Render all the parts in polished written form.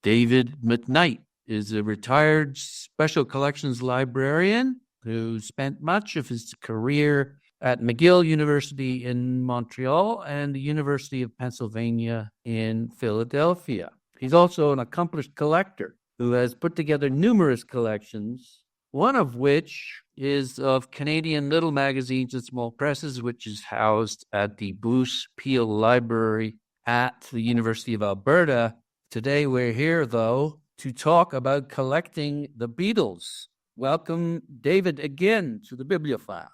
David McKnight is a retired special collections librarian who spent much of his career at McGill University in Montreal and the University of Pennsylvania in Philadelphia. He's also an accomplished collector who has put together numerous collections, one of which is of Canadian little magazines and small presses, which is housed at the Bruce Peel Library at the University of Alberta. Today we're here, though, to talk about collecting the Beatles. Welcome, David, again to the Bibliophile.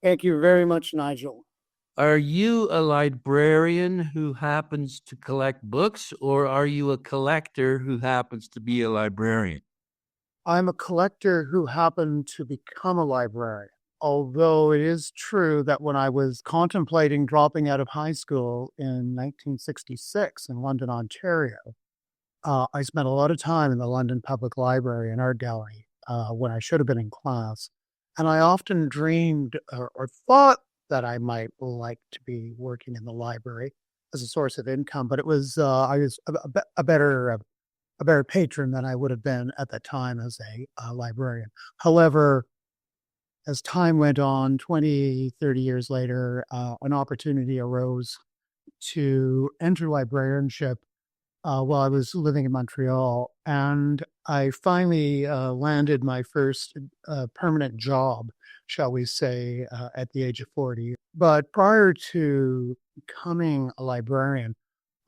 Thank you very much, Nigel. Are you a librarian who happens to collect books, or are you a collector who happens to be a librarian? I'm a collector who happened to become a librarian, although it is true that when I was contemplating dropping out of high school in 1966 in London, Ontario, I spent a lot of time in the London Public Library and Art Gallery when I should have been in class. And I often dreamed or thought that I might like to be working in the library as a source of income, but I was a better patron than I would have been at the time as a librarian. However, as time went on, 20, 30 years later, an opportunity arose to enter librarianship while I was living in Montreal, and I finally landed my first permanent job, shall we say, at the age of 40. But prior to becoming a librarian,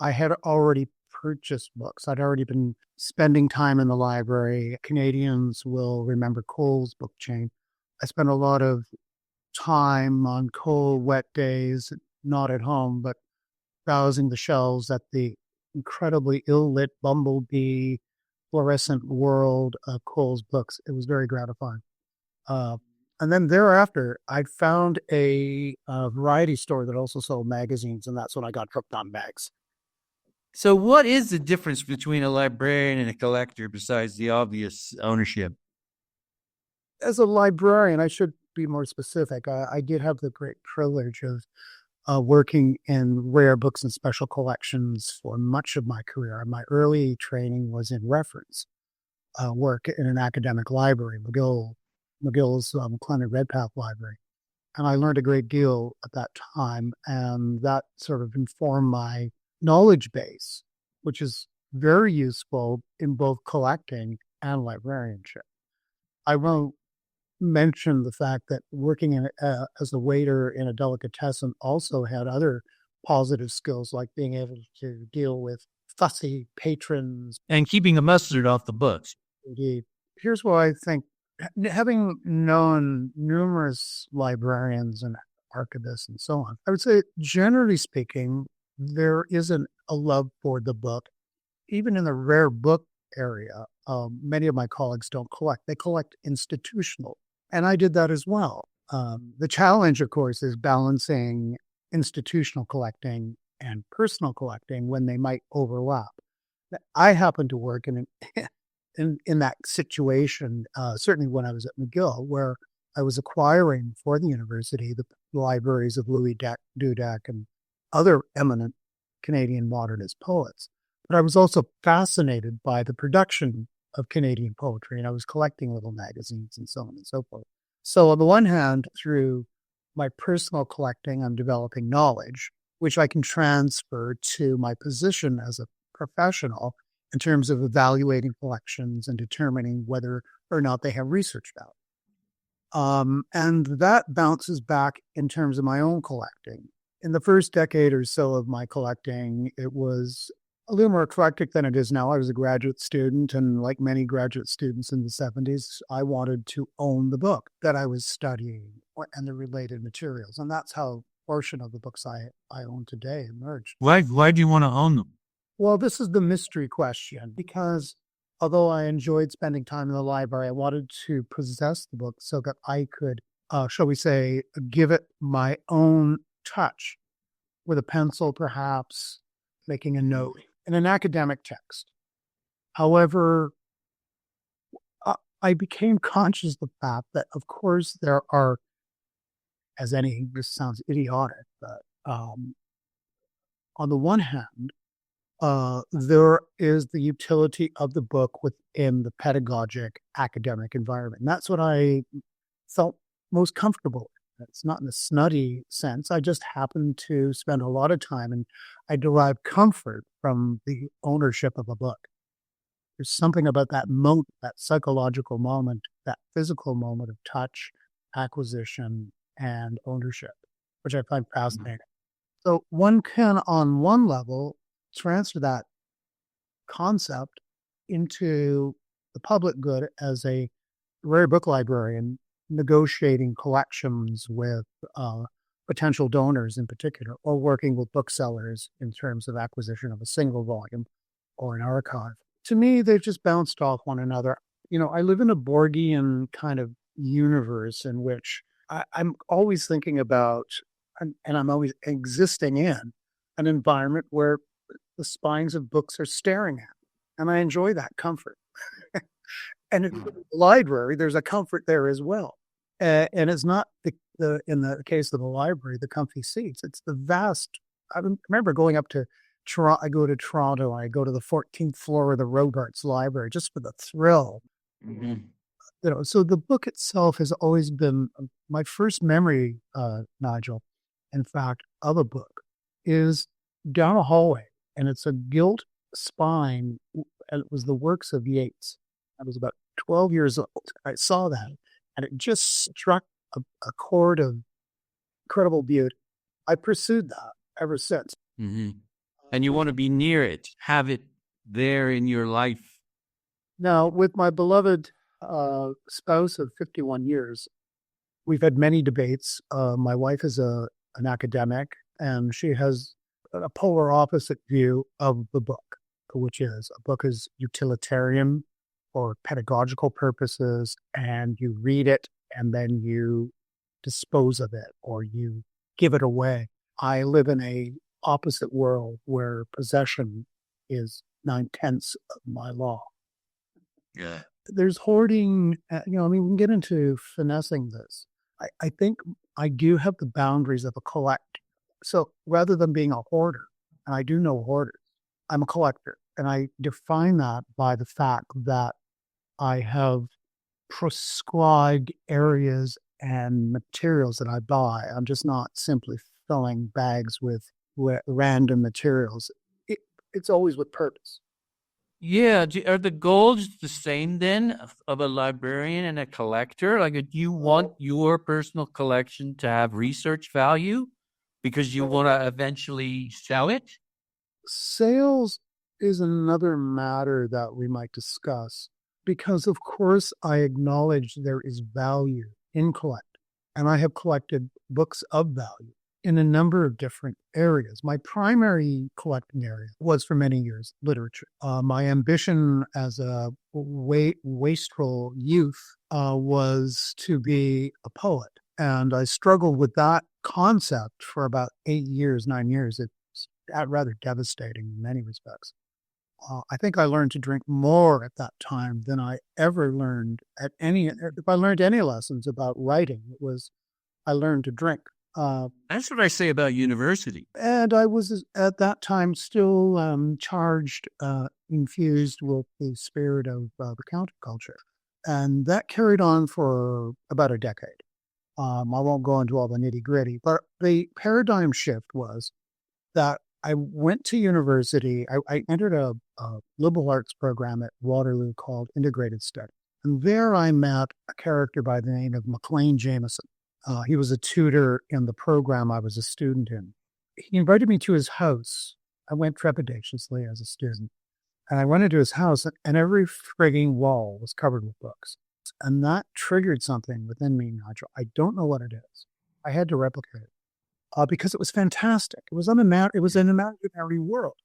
I had already purchased books. I'd already been spending time in the library. Canadians will remember Cole's book chain. I spent a lot of time on cold, wet days, not at home, but browsing the shelves at the incredibly ill-lit bumblebee fluorescent world of Cole's books. It was very gratifying. And then thereafter, I found a variety store that also sold magazines, and that's when I got hooked on mags. So what is the difference between a librarian and a collector besides the obvious ownership? As a librarian, I should be more specific. I did have the great privilege of working in rare books and special collections for much of my career. My early training was in reference work in an academic library, McGill's McLennan Redpath Library. And I learned a great deal at that time, and that sort of informed my knowledge base, which is very useful in both collecting and librarianship. I won't mention the fact that working as a waiter in a delicatessen also had other positive skills, like being able to deal with fussy patrons. And keeping the mustard off the books. Indeed. Here's what I think. Having known numerous librarians and archivists and so on, I would say, generally speaking, there isn't a love for the book. Even in the rare book area, many of my colleagues don't collect. They collect institutional. And I did that as well. The challenge, of course, is balancing institutional collecting and personal collecting when they might overlap. I happen to work in that situation, certainly when I was at McGill, where I was acquiring for the university the libraries of Louis Dudek and other eminent Canadian modernist poets. But I was also fascinated by the production of Canadian poetry, and I was collecting little magazines and so on and so forth. So on the one hand, through my personal collecting, I'm developing knowledge, which I can transfer to my position as a professional in terms of evaluating collections and determining whether or not they have research value. And that bounces back in terms of my own collecting. In the first decade or so of my collecting, it was a little more eclectic than it is now. I was a graduate student, and like many graduate students in the 70s, I wanted to own the book that I was studying and the related materials. And that's how a portion of the books I own today emerged. Why do you want to own them? Well, this is the mystery question, because although I enjoyed spending time in the library, I wanted to possess the book so that I could, shall we say, give it my own touch with a pencil, perhaps making a note in an academic text. However, I became conscious of the fact that, of course, there are, this sounds idiotic, but on the one hand, there is the utility of the book within the pedagogic academic environment. And that's what I felt most comfortable with. It's not in a snutty sense. I just happen to spend a lot of time and I derive comfort from the ownership of a book. There's something about that moment, that psychological moment, that physical moment of touch, acquisition, and ownership, which I find fascinating. So one can, on one level, transfer that concept into the public good as a rare book librarian negotiating collections with potential donors in particular, or working with booksellers in terms of acquisition of a single volume or an archive. To me, they've just bounced off one another. I live in a Borgian kind of universe in which I'm always thinking about, and I'm always existing in an environment where the spines of books are staring at me. And I enjoy that comfort. And in the library, there's a comfort there as well. And it's not in the case of the library, the comfy seats. It's the vast. I remember going up to Toronto. I go to Toronto. I go to the 14th floor of the Robarts Library just for the thrill. Mm-hmm. So the book itself has always been my first memory, Nigel, in fact, of a book is down a hallway, and it's a gilt spine, and it was the works of Yeats. I was about 12 years old. I saw that, and it just struck a chord of incredible beauty. I pursued that ever since. Mm-hmm. And you want to be near it, have it there in your life. Now, with my beloved spouse of 51 years, we've had many debates. My wife is an academic, and she has a polar opposite view of the book, which is a book is utilitarian for pedagogical purposes, and you read it and then you dispose of it or you give it away. I live in a opposite world where possession is 9/10 of my law. Yeah. There's hoarding, we can get into finessing this. I think I do have the boundaries of a collector. So rather than being a hoarder, and I do know hoarders, I'm a collector. And I define that by the fact that I have prescribed areas and materials that I buy. I'm just not simply filling bags with random materials. It's always with purpose. Yeah. Are the goals the same then of a librarian and a collector? Like, do you want your personal collection to have research value because you want to eventually sell it? Sales is another matter that we might discuss because, of course, I acknowledge there is value in collecting, and I have collected books of value in a number of different areas. My primary collecting area was for many years literature. My ambition as a wastrel youth was to be a poet. And I struggled with that concept for about 9 years. It's rather devastating in many respects. I think I learned to drink more at that time than I ever learned if I learned any lessons about writing, I learned to drink. That's what I say about university. And I was at that time still charged, infused with the spirit of the counterculture. And that carried on for about a decade. I won't go into all the nitty gritty, but the paradigm shift was that I went to university. I entered a liberal arts program at Waterloo called Integrated Study. And there I met a character by the name of McLean Jameson. He was a tutor in the program I was a student in. He invited me to his house. I went trepidatiously as a student. And I went into his house, and every frigging wall was covered with books. And that triggered something within me, Nigel. I don't know what it is. I had to replicate it because it was fantastic. It was an imaginary world.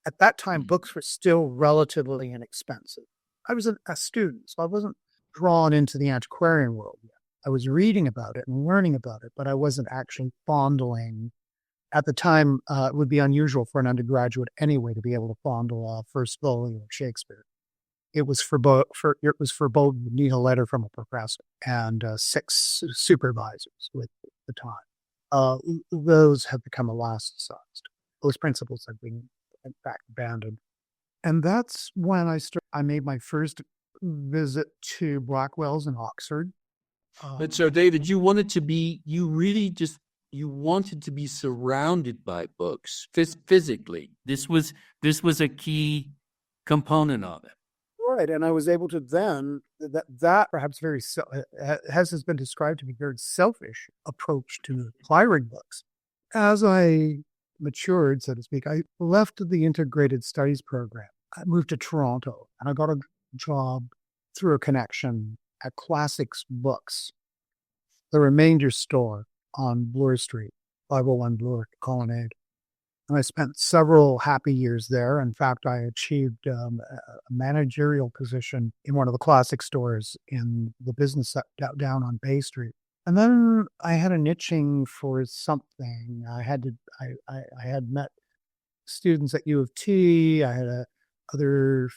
At that time, books were still relatively inexpensive. I was a student, so I wasn't drawn into the antiquarian world yet. I was reading about it and learning about it, but I wasn't actually fondling. At the time, it would be unusual for an undergraduate anyway to be able to fondle a first volume of Shakespeare. It was forbode need a letter from a professor and 6 supervisors with the time. Those have become elasticized. Those principles have been in fact, abandoned. And that's when I made my first visit to Blackwell's in Oxford. But so, David, you wanted to be, you wanted to be surrounded by books physically. This was a key component of it. Right, and I was able to then that perhaps has been described to be very selfish approach to acquiring books. As I matured, so to speak, I left the integrated studies program. I moved to Toronto, and I got a job through a connection at Classics Books, the remainder store on Bloor Street, 501 Bloor Colonnade. And I spent several happy years there. In fact, I achieved a managerial position in one of the classic stores in the business down on Bay Street. And then I had an itching for something. I had met students at U of T. I had other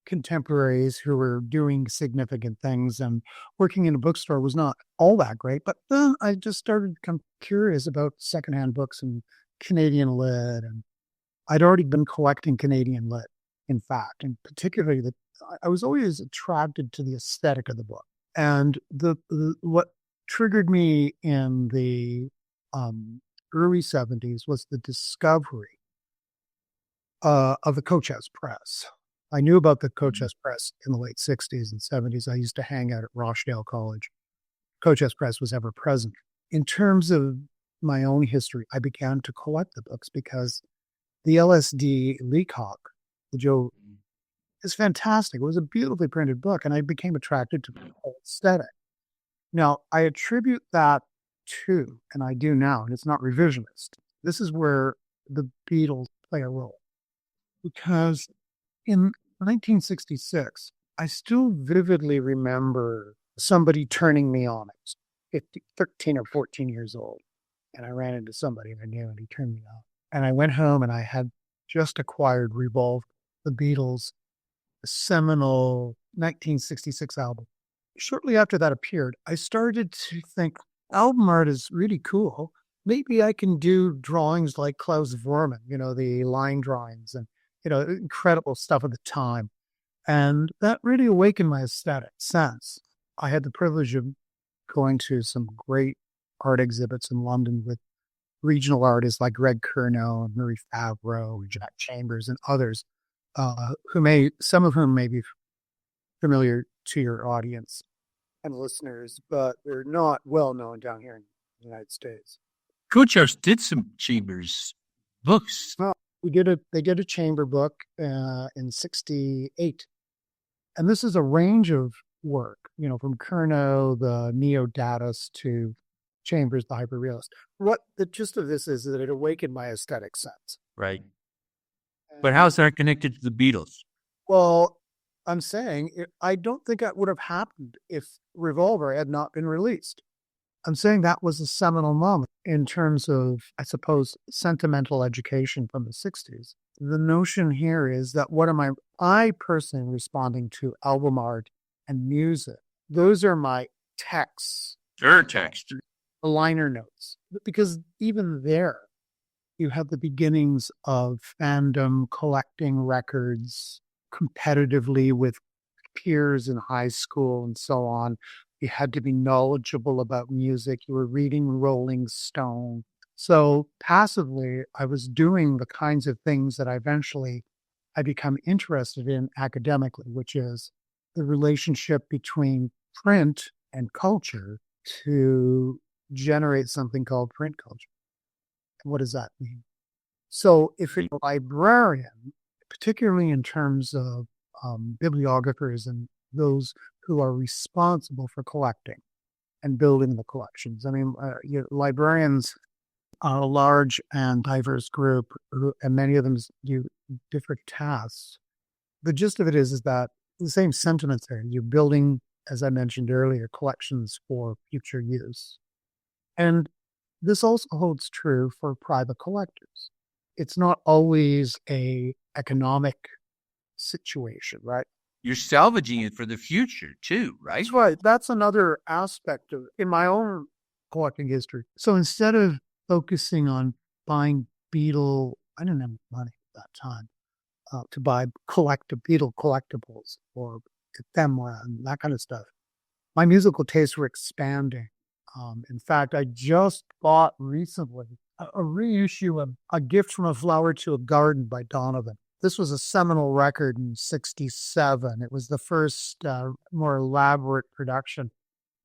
contemporaries who were doing significant things, and working in a bookstore was not all that great. But then I just started to become curious about secondhand books and Canadian lit, and I'd already been collecting Canadian lit, in fact, and particularly I was always attracted to the aesthetic of the book. And what triggered me in the early 70s was the discovery of the Coach House Press. I knew about the Coach House Press in the late 60s and 70s. I used to hang out at Rochdale College. Coach House Press was ever present. In terms of my own history, I began to collect the books because the LSD Leacock, the Joe, is fantastic. It was a beautifully printed book, and I became attracted to the whole aesthetic. Now, I attribute that to, and I do now, and it's not revisionist. This is where the Beatles play a role. Because in 1966, I still vividly remember somebody turning me on. I was 13 or 14 years old. And I ran into somebody I knew, and he turned me on. And I went home, and I had just acquired Revolve, the Beatles' seminal 1966 album. Shortly after that appeared, I started to think, album art is really cool. Maybe I can do drawings like Klaus Vormann, the line drawings and, incredible stuff at the time. And that really awakened my aesthetic sense. I had the privilege of going to some great art exhibits in London with regional artists like Greg Curnow and Murray Favreau, Jack Chambers, and others, some of whom may be familiar to your audience and listeners, but they're not well known down here in the United States. Coach House did some Chambers books. Well, they did a chamber book in 68. And this is a range of work, from Curnow, the neo-Dadaist, to Chambers, the hyperrealist. What the gist of this is that it awakened my aesthetic sense. Right. But how's that connected to the Beatles? Well, I'm saying I don't think that would have happened if Revolver had not been released. I'm saying that was a seminal moment in terms of, I suppose, sentimental education from the 60s. The notion here is that I personally responding to album art and music. Those are my texts. Your text. The liner notes. Because even there, you have the beginnings of fandom, collecting records competitively with peers in high school and so on. You had to be knowledgeable about music. You were reading Rolling Stone. So passively, I was doing the kinds of things that I become interested in academically, which is the relationship between print and culture to generate something called print culture. What does that mean? So if you're a librarian, particularly in terms of bibliographers and those who are responsible for collecting and building the collections. I mean, librarians are a large and diverse group, and many of them do different tasks. The gist of it is that the same sentiments there. You're building, as I mentioned earlier, collections for future use. And this also holds true for private collectors. It's not always an economic situation, right? You're salvaging it for the future too, right? That's right. That's another aspect of in my own collecting history. So instead of focusing on buying Beatle, I didn't have money. that time to buy Beatle collectibles or ephemera and that kind of stuff. My musical tastes were expanding. In fact, I just bought recently a reissue of A Gift from a Flower to a Garden by Donovan. This was a seminal record in '67. It was the first more elaborate production.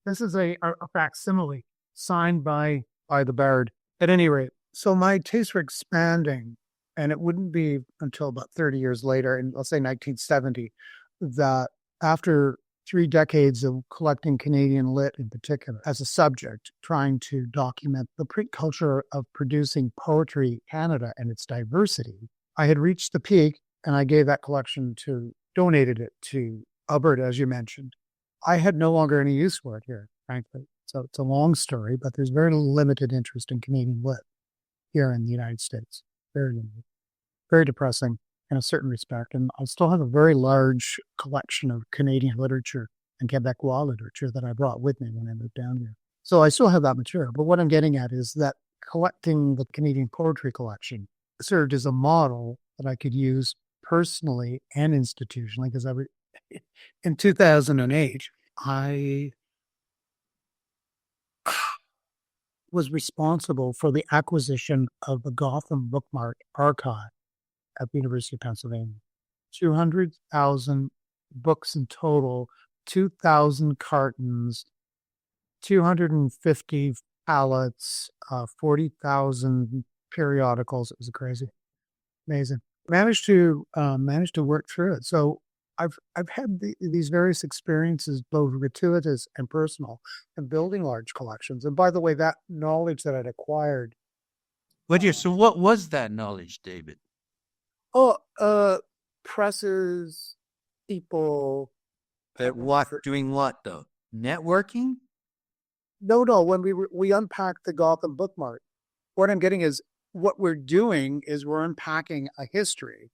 This is a facsimile signed by the Bard. At any rate, so my tastes were expanding, and it wouldn't be until about 30 years later, in let's say 1970, that after 3 decades of collecting Canadian lit in particular as a subject, trying to document the print culture of producing poetry in Canada and its diversity, I had reached the peak, and I gave that collection donated it to Alberta, as you mentioned. I had no longer any use for it here, frankly. So it's a long story, but there's very limited interest in Canadian lit here in the United States. Very limited. Very depressing in a certain respect. And I still have a very large collection of Canadian literature and Quebecois literature that I brought with me when I moved down here. So I still have that material. But what I'm getting at is that collecting the Canadian poetry collection served as a model that I could use personally and institutionally, because in 2008, I was responsible for the acquisition of the Gotham Bookmark archive at the University of Pennsylvania. 200,000 books in total, 2,000 cartons, 250 pallets, 40,000 periodicals. It was crazy, amazing. Managed to work through it. So I've had these various experiences, both gratuitous and personal, in building large collections. And by the way, that knowledge that I'd acquired. So what was that knowledge, David? Presses, people. Doing what though? Networking? No. When we unpacked the Gotham Bookmark, what I'm getting is what we're doing is we're unpacking a history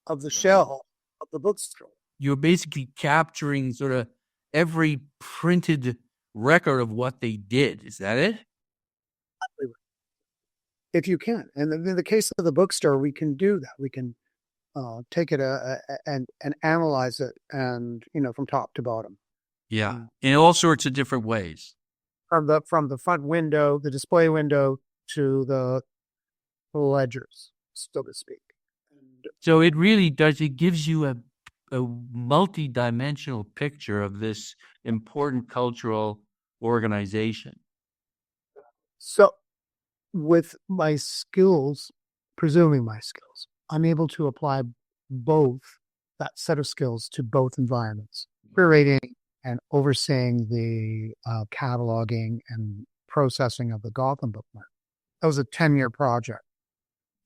of the shelf of the bookstore. You're basically capturing sort of every printed record of what they did. Is that it? If you can. And in the case of the bookstore, we can do that. We can take it and analyze it, and from top to bottom. Yeah, in all sorts of different ways. From the front window, the display window, to the ledgers, so to speak. So it really does. It gives you a multi-dimensional picture of this important cultural organization. So with my skills, presuming my skills, I'm able to apply that set of skills to both environments, curating and overseeing the cataloging and processing of the Gotham Bookmark. That was a 10-year project.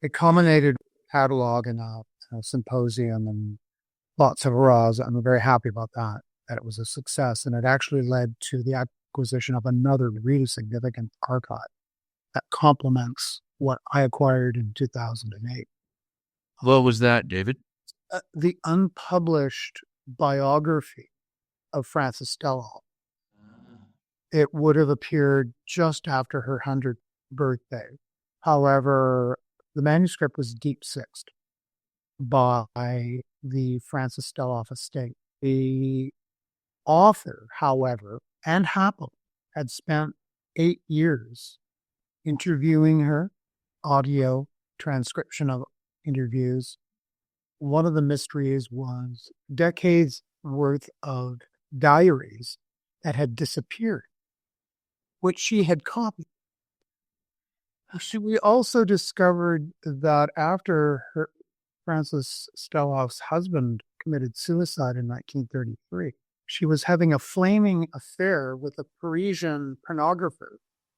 It culminated catalog and a symposium and lots of hurrahs. I'm very happy about that it was a success. And it actually led to the acquisition of another really significant archive that complements what I acquired in 2008. What was that, David? The unpublished biography of Frances Stelloff. It would have appeared just after her 100th birthday. However, the manuscript was deep-sixed by the Frances Stelloff estate. The author, however, and happily, had spent 8 years interviewing her, audio transcription of interviews. One of the mysteries was decades worth of diaries that had disappeared, which she had copied. We also discovered that after Frances Stelloff's husband committed suicide in 1933, she was having a flaming affair with a Parisian pornographer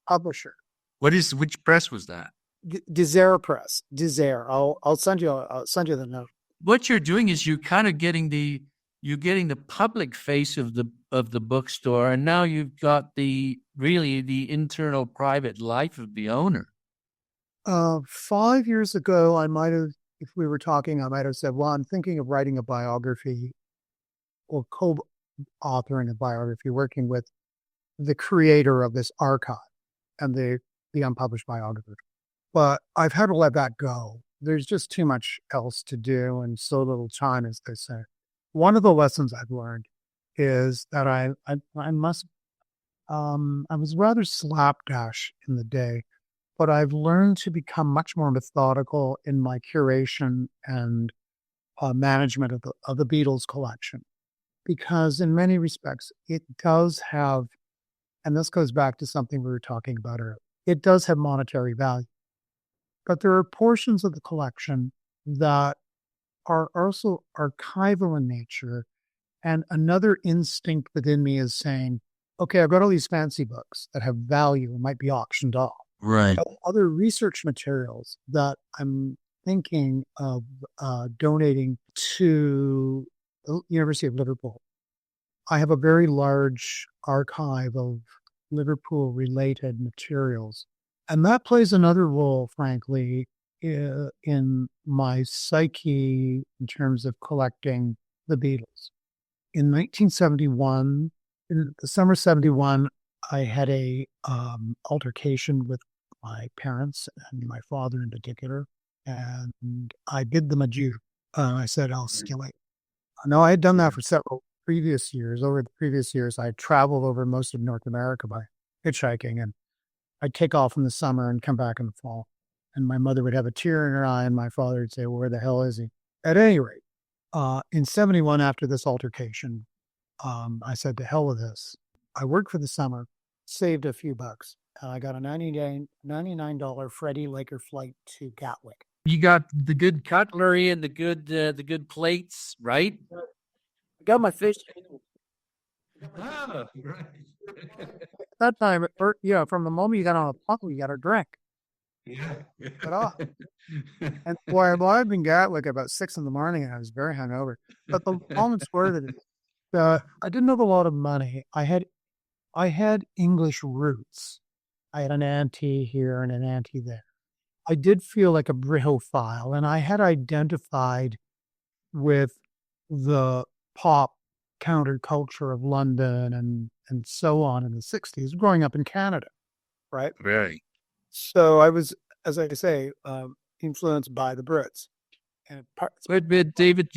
publisher. Which press was that? Désert Press. Désert. I'll send you the note. What you're doing is you're kind of getting the public face of the bookstore, and now you've got the internal private life of the owner. 5 years ago, I might have, if we were talking, I might have said, well, I'm thinking of writing a biography or co-authoring a biography, working with the creator of this archive and the unpublished biographer. But I've had to let that go there's just too much else to do and so little time, as they say. One of the lessons I've learned is that I must, I was rather slapdash in the day, but I've learned to become much more methodical in my curation and management of the Beatles collection, because in many respects it does have, and this goes back to something we were talking about earlier, it does have monetary value, but there are portions of the collection that are also archival in nature. And another instinct within me is saying, okay, I've got all these fancy books that have value and might be auctioned off. Right. Other research materials that I'm thinking of donating to the University of Liverpool. I have a very large archive of Liverpool related materials. And that plays another role, frankly, in my psyche in terms of collecting the Beatles. In 1971, in the summer of 71, I had a altercation with my parents and my father in particular, and I bid them adieu. I said, I'll see you later. No, I had done that for several previous years. Over the previous years, I traveled over most of North America by hitchhiking, and I'd take off in the summer and come back in the fall. And my mother would have a tear in her eye, and my father would say, well, where the hell is he? At any rate, in 71, after this altercation, I said, to hell with this. I worked for the summer, saved a few bucks, and I got a $99 Freddie Laker flight to Gatwick. You got the good cutlery and the good plates, right? I got my fish. Ah, right. That time, from the moment you got on a plane, you got a drink. Yeah. And boy, I arrived in Gatwick about 6 a.m, and I was very hungover. But the moments were that I didn't have a lot of money. I had English roots. I had an auntie here and an auntie there. I did feel like a britophile, and I had identified with the pop counterculture of London and so on in the 60s, growing up in Canada, right? Right. So I was, as I say, influenced by the Brits. And But David,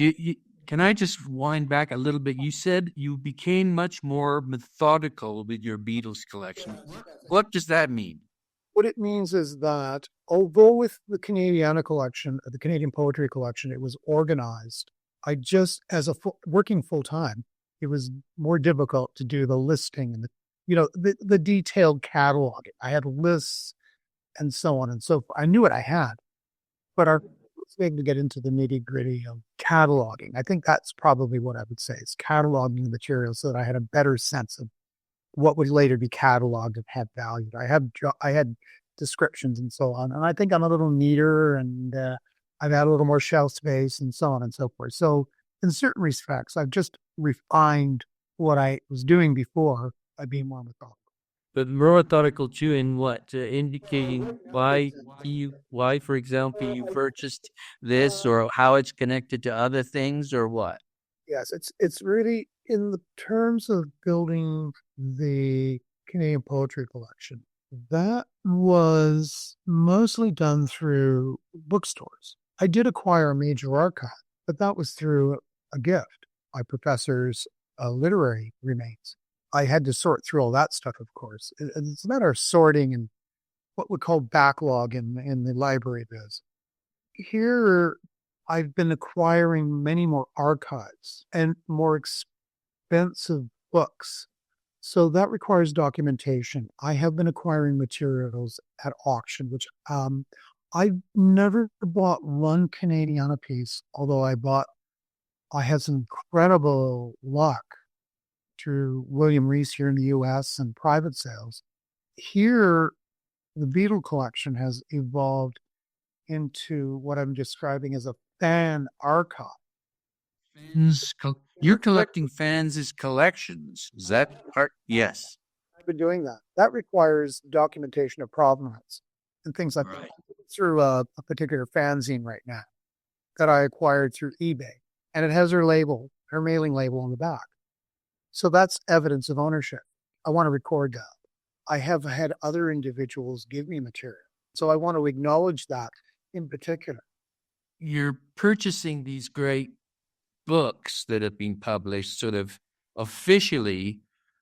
can I just wind back a little bit? You said you became much more methodical with your Beatles collection. What does that mean? What it means is that although with the Canadiana collection, the Canadian poetry collection, it was organized, I just, as working full time, it was more difficult to do the listing and the detailed cataloging. I had lists and so on and so forth. I knew what I had, but I was able to get into the nitty gritty of cataloging. I think that's probably what I would say is cataloging the material so that I had a better sense of what would later be cataloged and have value. I had descriptions and so on, and I think I'm a little neater, and I've had a little more shelf space and so on and so forth. So in certain respects, I've just refined what I was doing before by being more methodical. But more methodical too in what? Indicating why, for example, you purchased this, or how it's connected to other things, or what? Yes, it's really in the terms of building the Canadian Poetry Collection. That was mostly done through bookstores. I did acquire a major archive, but that was through a gift, my professor's literary remains. I had to sort through all that stuff, of course. It's a matter of sorting and what we call backlog in the library biz. Here, I've been acquiring many more archives and more expensive books. So that requires documentation. I have been acquiring materials at auction, which I've never bought one Canadiana piece, although I had some incredible luck through William Reese here in the US and private sales. Here, the Beatle collection has evolved into what I'm describing as a fan archive. You're collecting fans' collections. Is that part? Yes. I've been doing that. That requires documentation of provenance and things like that. Through a particular fanzine right now that I acquired through eBay. And it has her mailing label on the back. So that's evidence of ownership. I want to record that. I have had other individuals give me material. So I want to acknowledge that in particular. you're purchasing these great books that have been published sort of officially,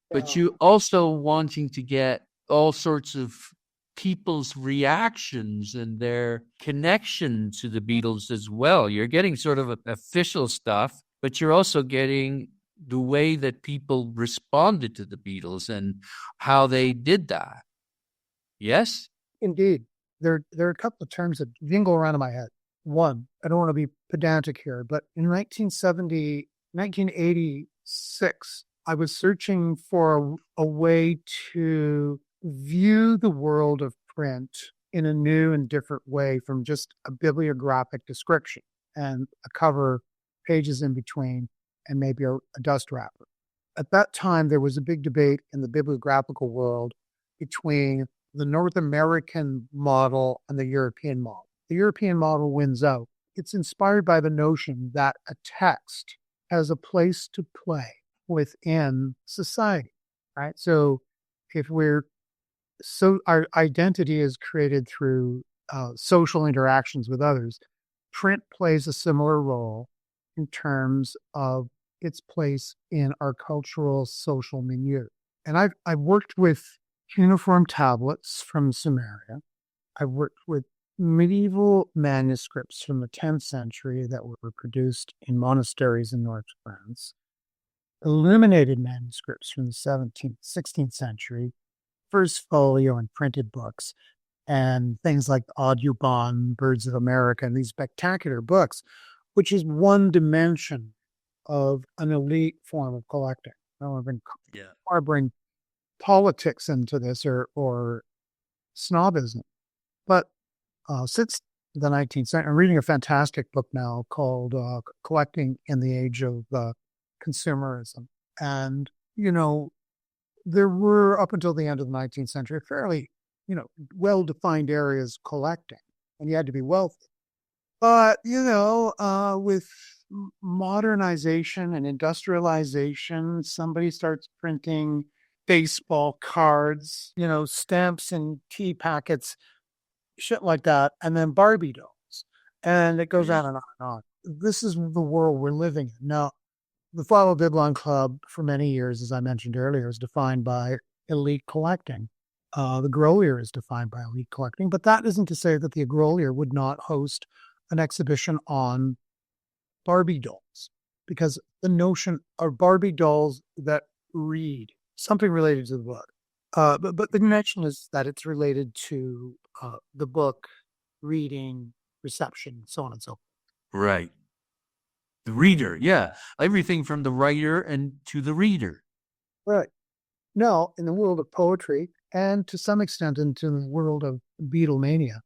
but Yeah. you also wanting to get all sorts of people's reactions and their connection to the Beatles as well. You're getting sort of official stuff, but you're also getting the way that people responded to the Beatles and how they did that. Yes? Indeed. There are a couple of terms that jingle around in my head. One, I don't want to be pedantic here, but in 1986, I was searching for a way to view the world of print in a new and different way from just a bibliographic description and a cover, pages in between, and maybe a dust wrapper. At that time, there was a big debate in the bibliographical world between the North American model and the European model. The European model wins out. It's inspired by the notion that a text has a place to play within society, right? So our identity is created through social interactions with others. Print plays a similar role in terms of its place in our cultural social milieu. And I've worked with cuneiform tablets from Sumeria. I've worked with medieval manuscripts from the 10th century that were produced in monasteries in North France, illuminated manuscripts from the 17th, 16th century, first folio and printed books, and things like Audubon, Birds of America, and these spectacular books, which is one dimension of an elite form of collecting. I don't want to bring politics into this or snobism. But since the 19th century, I'm reading a fantastic book now called Collecting in the Age of Consumerism. And, there were, up until the end of the 19th century, fairly, well-defined areas collecting, and you had to be wealthy. But, with modernization and industrialization, somebody starts printing baseball cards, stamps and tea packets, shit like that, and then Barbie dolls. And it goes on and on and on. This is the world we're living in. Now, the Follow Biblon Club for many years, as I mentioned earlier, is defined by elite collecting. The Grolier is defined by elite collecting, but that isn't to say that the Grolier would not host an exhibition on Barbie dolls, because the notion of Barbie dolls that read something related to the book. But the connection is that it's related to the book, reading, reception, so on and so forth. Right. The reader, yeah. Everything from the writer and to the reader. Right. Now, in the world of poetry, and to some extent into the world of Beatlemania,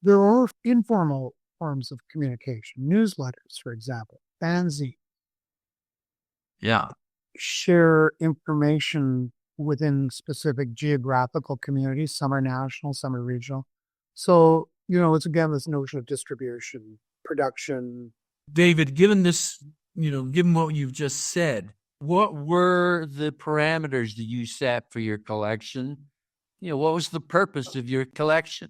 there are informal forms of communication, newsletters, for example, fanzine. Yeah. Share information within specific geographical communities. Some are national, some are regional. So, it's again this notion of distribution, production. David, given this, given what you've just said, what were the parameters that you set for your collection? What was the purpose of your collection?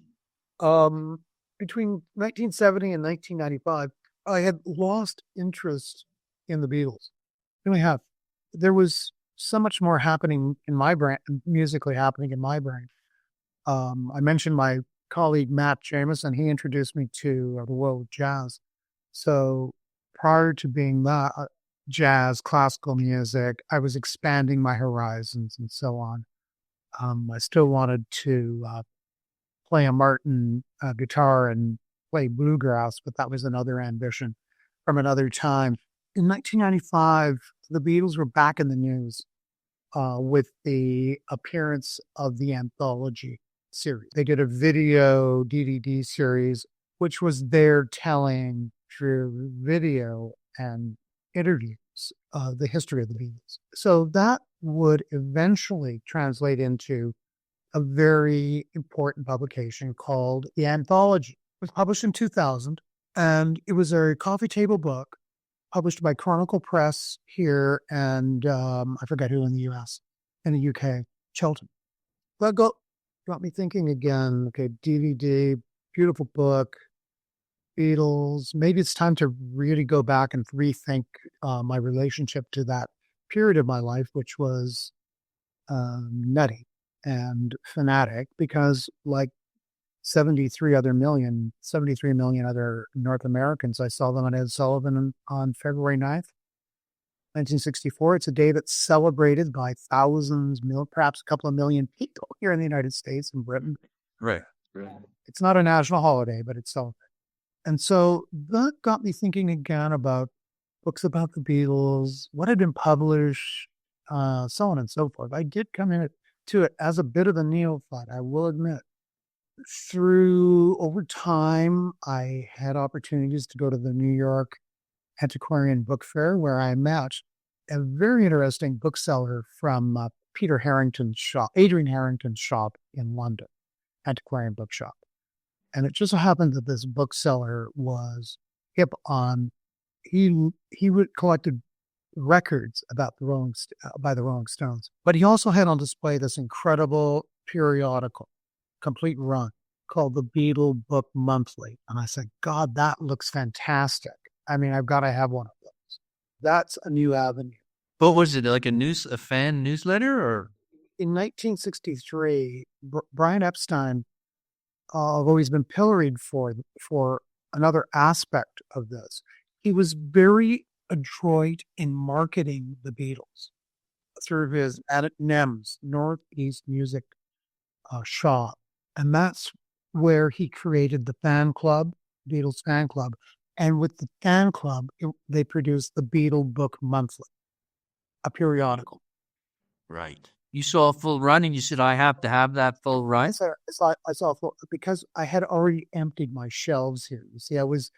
Between 1970 and 1995, I had lost interest in the Beatles. I really have. There was so much more happening in my brain, musically happening in my brain. I mentioned my colleague, Matt Jameson. He introduced me to the world of jazz. So prior to being that, jazz, classical music, I was expanding my horizons and so on. I still wanted to play a Martin guitar and play bluegrass, but that was another ambition from another time. In 1995, the Beatles were back in the news with the appearance of the anthology series. They did a video DVD series, which was their telling through video and interviews the history of the Beatles. So that would eventually translate into a very important publication called The Anthology. It was published in 2000, and it was a coffee table book published by Chronicle Press here and I forget who in the US, in the UK, Chilton. But got me thinking again, okay, DVD, beautiful book, Beatles. Maybe it's time to really go back and rethink my relationship to that period of my life, which was nutty and fanatic, because like 73 million other North Americans, I saw them at Ed Sullivan on February 9th, 1964. It's a day that's celebrated by thousands, perhaps a couple of million people here in the United States and Britain. Right. Right. It's not a national holiday, but it's celebrated. And so that got me thinking again about books about the Beatles, what had been published, so on and so forth. I did come to it as a bit of a neophyte, I will admit. Over time, I had opportunities to go to the New York Antiquarian Book Fair, where I met a very interesting bookseller from Adrian Harrington's shop in London, antiquarian bookshop. And it just so happened that this bookseller was hip on, he collected records about by the Rolling Stones, but he also had on display this incredible periodical, complete run, called the Beatle Book Monthly. And I said, God, that looks fantastic. I mean, I've got to have one of those. That's a new avenue. But was it like a fan newsletter, or? In 1963, Brian Epstein, although he's been pilloried for another aspect of this, he was very adroit in marketing the Beatles through his at NEMS, Northeast Music shop. And that's where he created the fan club, Beatles fan club. And with the fan club, they produced the Beatle Book Monthly, a periodical. Right. You saw a full run and you said, I have to have that full run? I saw a full, because I had already emptied my shelves here. You see, I was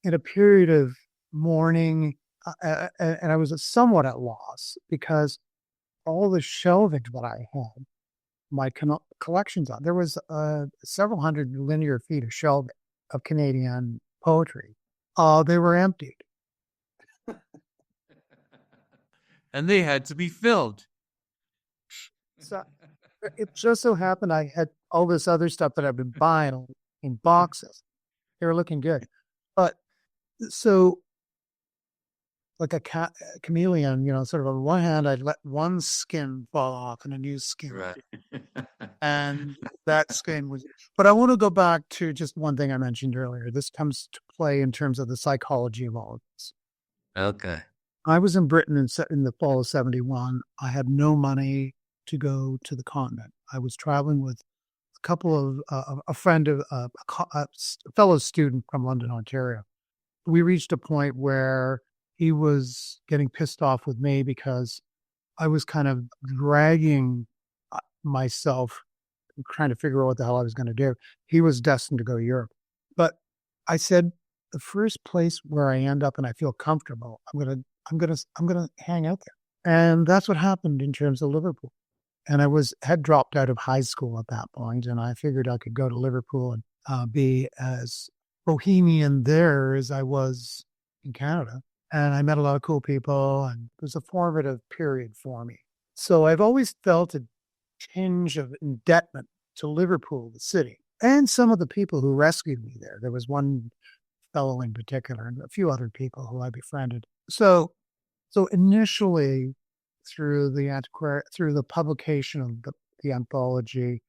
in a period of mourning, and I was somewhat at loss because all the shelving that I had, my collections on, there was several hundred linear feet of shelving of Canadian poetry. They were emptied. And they had to be filled. So it just so happened I had all this other stuff that I've been buying in boxes. They were looking good. But so, like a chameleon, sort of on one hand, I'd let one skin fall off and a new skin. Right. And that skin was, but I want to go back to just one thing I mentioned earlier. This comes to play in terms of the psychology of all of this. Okay. I was in Britain in the fall of 71. I had no money to go to the continent. I was traveling with a couple of a friend of a fellow student from London, Ontario. We reached a point where he was getting pissed off with me because I was kind of dragging myself, trying to figure out what the hell I was going to do. He was destined to go to Europe. But I said, the first place where I end up and I feel comfortable, I'm going to hang out there. And that's what happened in terms of Liverpool. And I had dropped out of high school at that point, and I figured I could go to Liverpool and be as bohemian there as I was in Canada. And I met a lot of cool people, and it was a formative period for me. So I've always felt a tinge of indebtedness to Liverpool, the city, and some of the people who rescued me there. There was one fellow in particular, and a few other people who I befriended. So initially, through the publication of the anthology,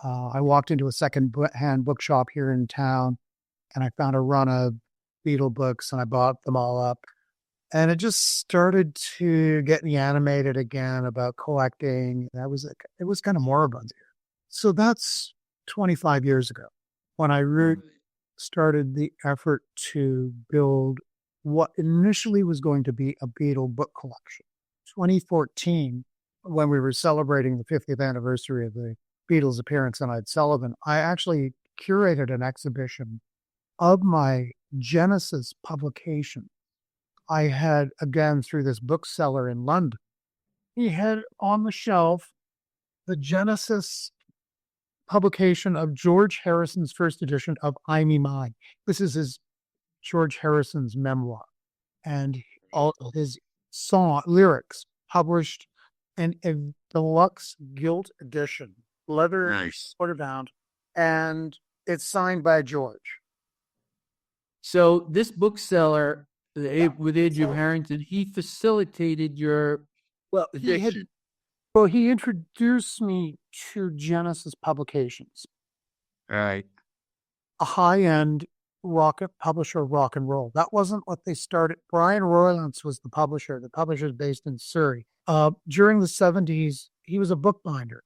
I walked into a second-hand bookshop here in town, and I found a run of Beatle books, and I bought them all up. And it just started to get me animated again about collecting. It was kind of moribund here. So that's 25 years ago when I really started the effort to build what initially was going to be a Beatle book collection. 2014, when we were celebrating the 50th anniversary of the Beatles' appearance on Ed Sullivan, I actually curated an exhibition of my Genesis publication. I had, again, through this bookseller in London, he had on the shelf the Genesis publication of George Harrison's first edition of I Me Mine. This is George Harrison's memoir, and all his lyrics published in a deluxe gilt edition, leather, Nice. quarter bound, and it's signed by George. So this bookseller with Adrian Harrington, he facilitated your Well, addiction. he introduced me to Genesis Publications, Right. a high-end rocket publisher of rock and roll. That wasn't what they started. Brian Roylance was the publisher. The publisher is based in Surrey. During the 70s, he was a bookbinder,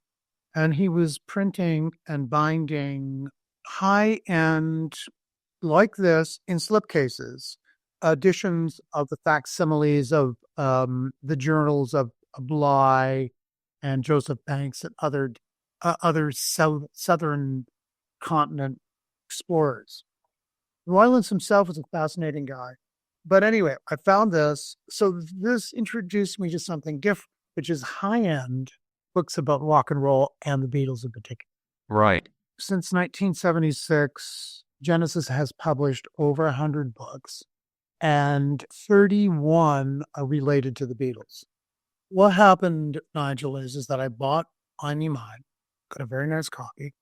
and he was printing and binding high-end, like this, in slipcases, editions of the facsimiles of the journals of Bly and Joseph Banks and other southern continent explorers. Roylance himself was a fascinating guy. But anyway, I found this. So this introduced me to something different, which is high-end books about rock and roll and the Beatles in particular. Right. Since 1976, Genesis has published over 100 books, and 31 are related to the Beatles. What happened, Nigel, is that I bought I Me Mine, got a very nice copy,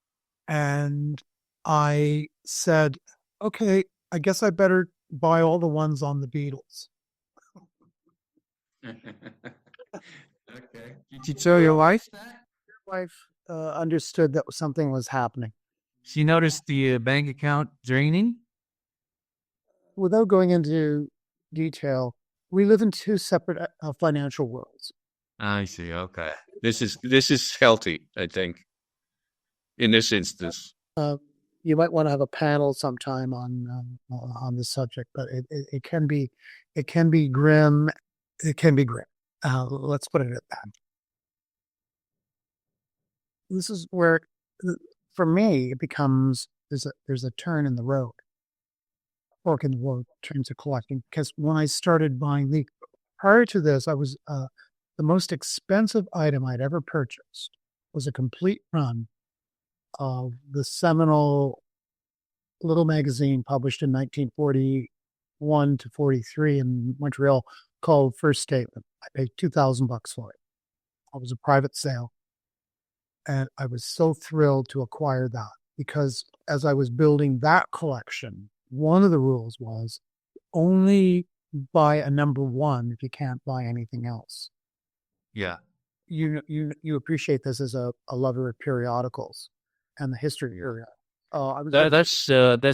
and I said, okay, I guess I better buy all the ones on the Beatles. Okay. Did you tell your wife that? My wife understood that something was happening. She noticed the bank account draining? Without going into detail, we live in two separate financial worlds. I see. Okay. This is healthy, I think, in this instance. You might want to have a panel sometime on this subject, but it can be grim. It can be grim. Let's put it at that. This is where, for me, it becomes there's a turn in the road, fork in the road in terms of collecting. Because when I started buying prior to this, I was the most expensive item I'd ever purchased was a complete run of the seminal little magazine published in 1941 to 43 in Montreal called First Statement. I paid $2,000 for it. It was a private sale. And I was so thrilled to acquire that because as I was building that collection, one of the rules was only buy a number one if you can't buy anything else. Yeah. You appreciate this as a lover of periodicals and the history area. That's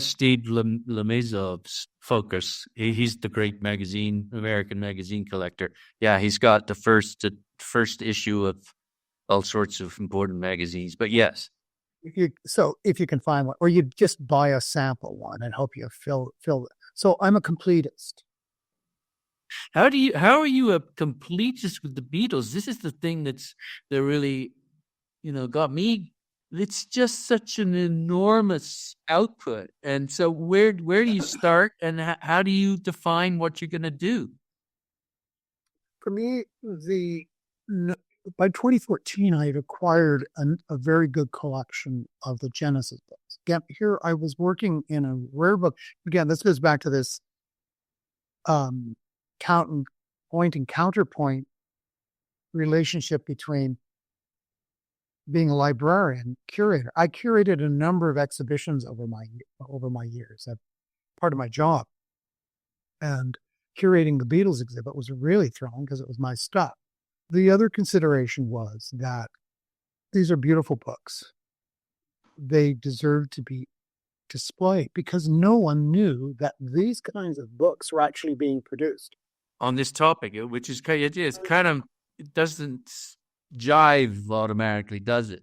Steve Lemezov's focus. He's the great American magazine collector. Yeah, he's got the first issue of all sorts of important magazines. But yes. So if you can find one, or you just buy a sample one and hope you fill it. So I'm a completist. How are you a completist with the Beatles? This is the thing that really, got me. It's just such an enormous output. And so where do you start and how do you define what you're going to do? For me, by 2014, I had acquired a very good collection of the Genesis books. Again, here I was working in a rare book. Again, this goes back to this point and counterpoint relationship between being a librarian, curator. I curated a number of exhibitions over my years. That's part of my job. And curating the Beatles exhibit was really thrilling because it was my stuff. The other consideration was that these are beautiful books. They deserve to be displayed because no one knew that these kinds of books were actually being produced. On this topic, which is it doesn't jive automatically, does it?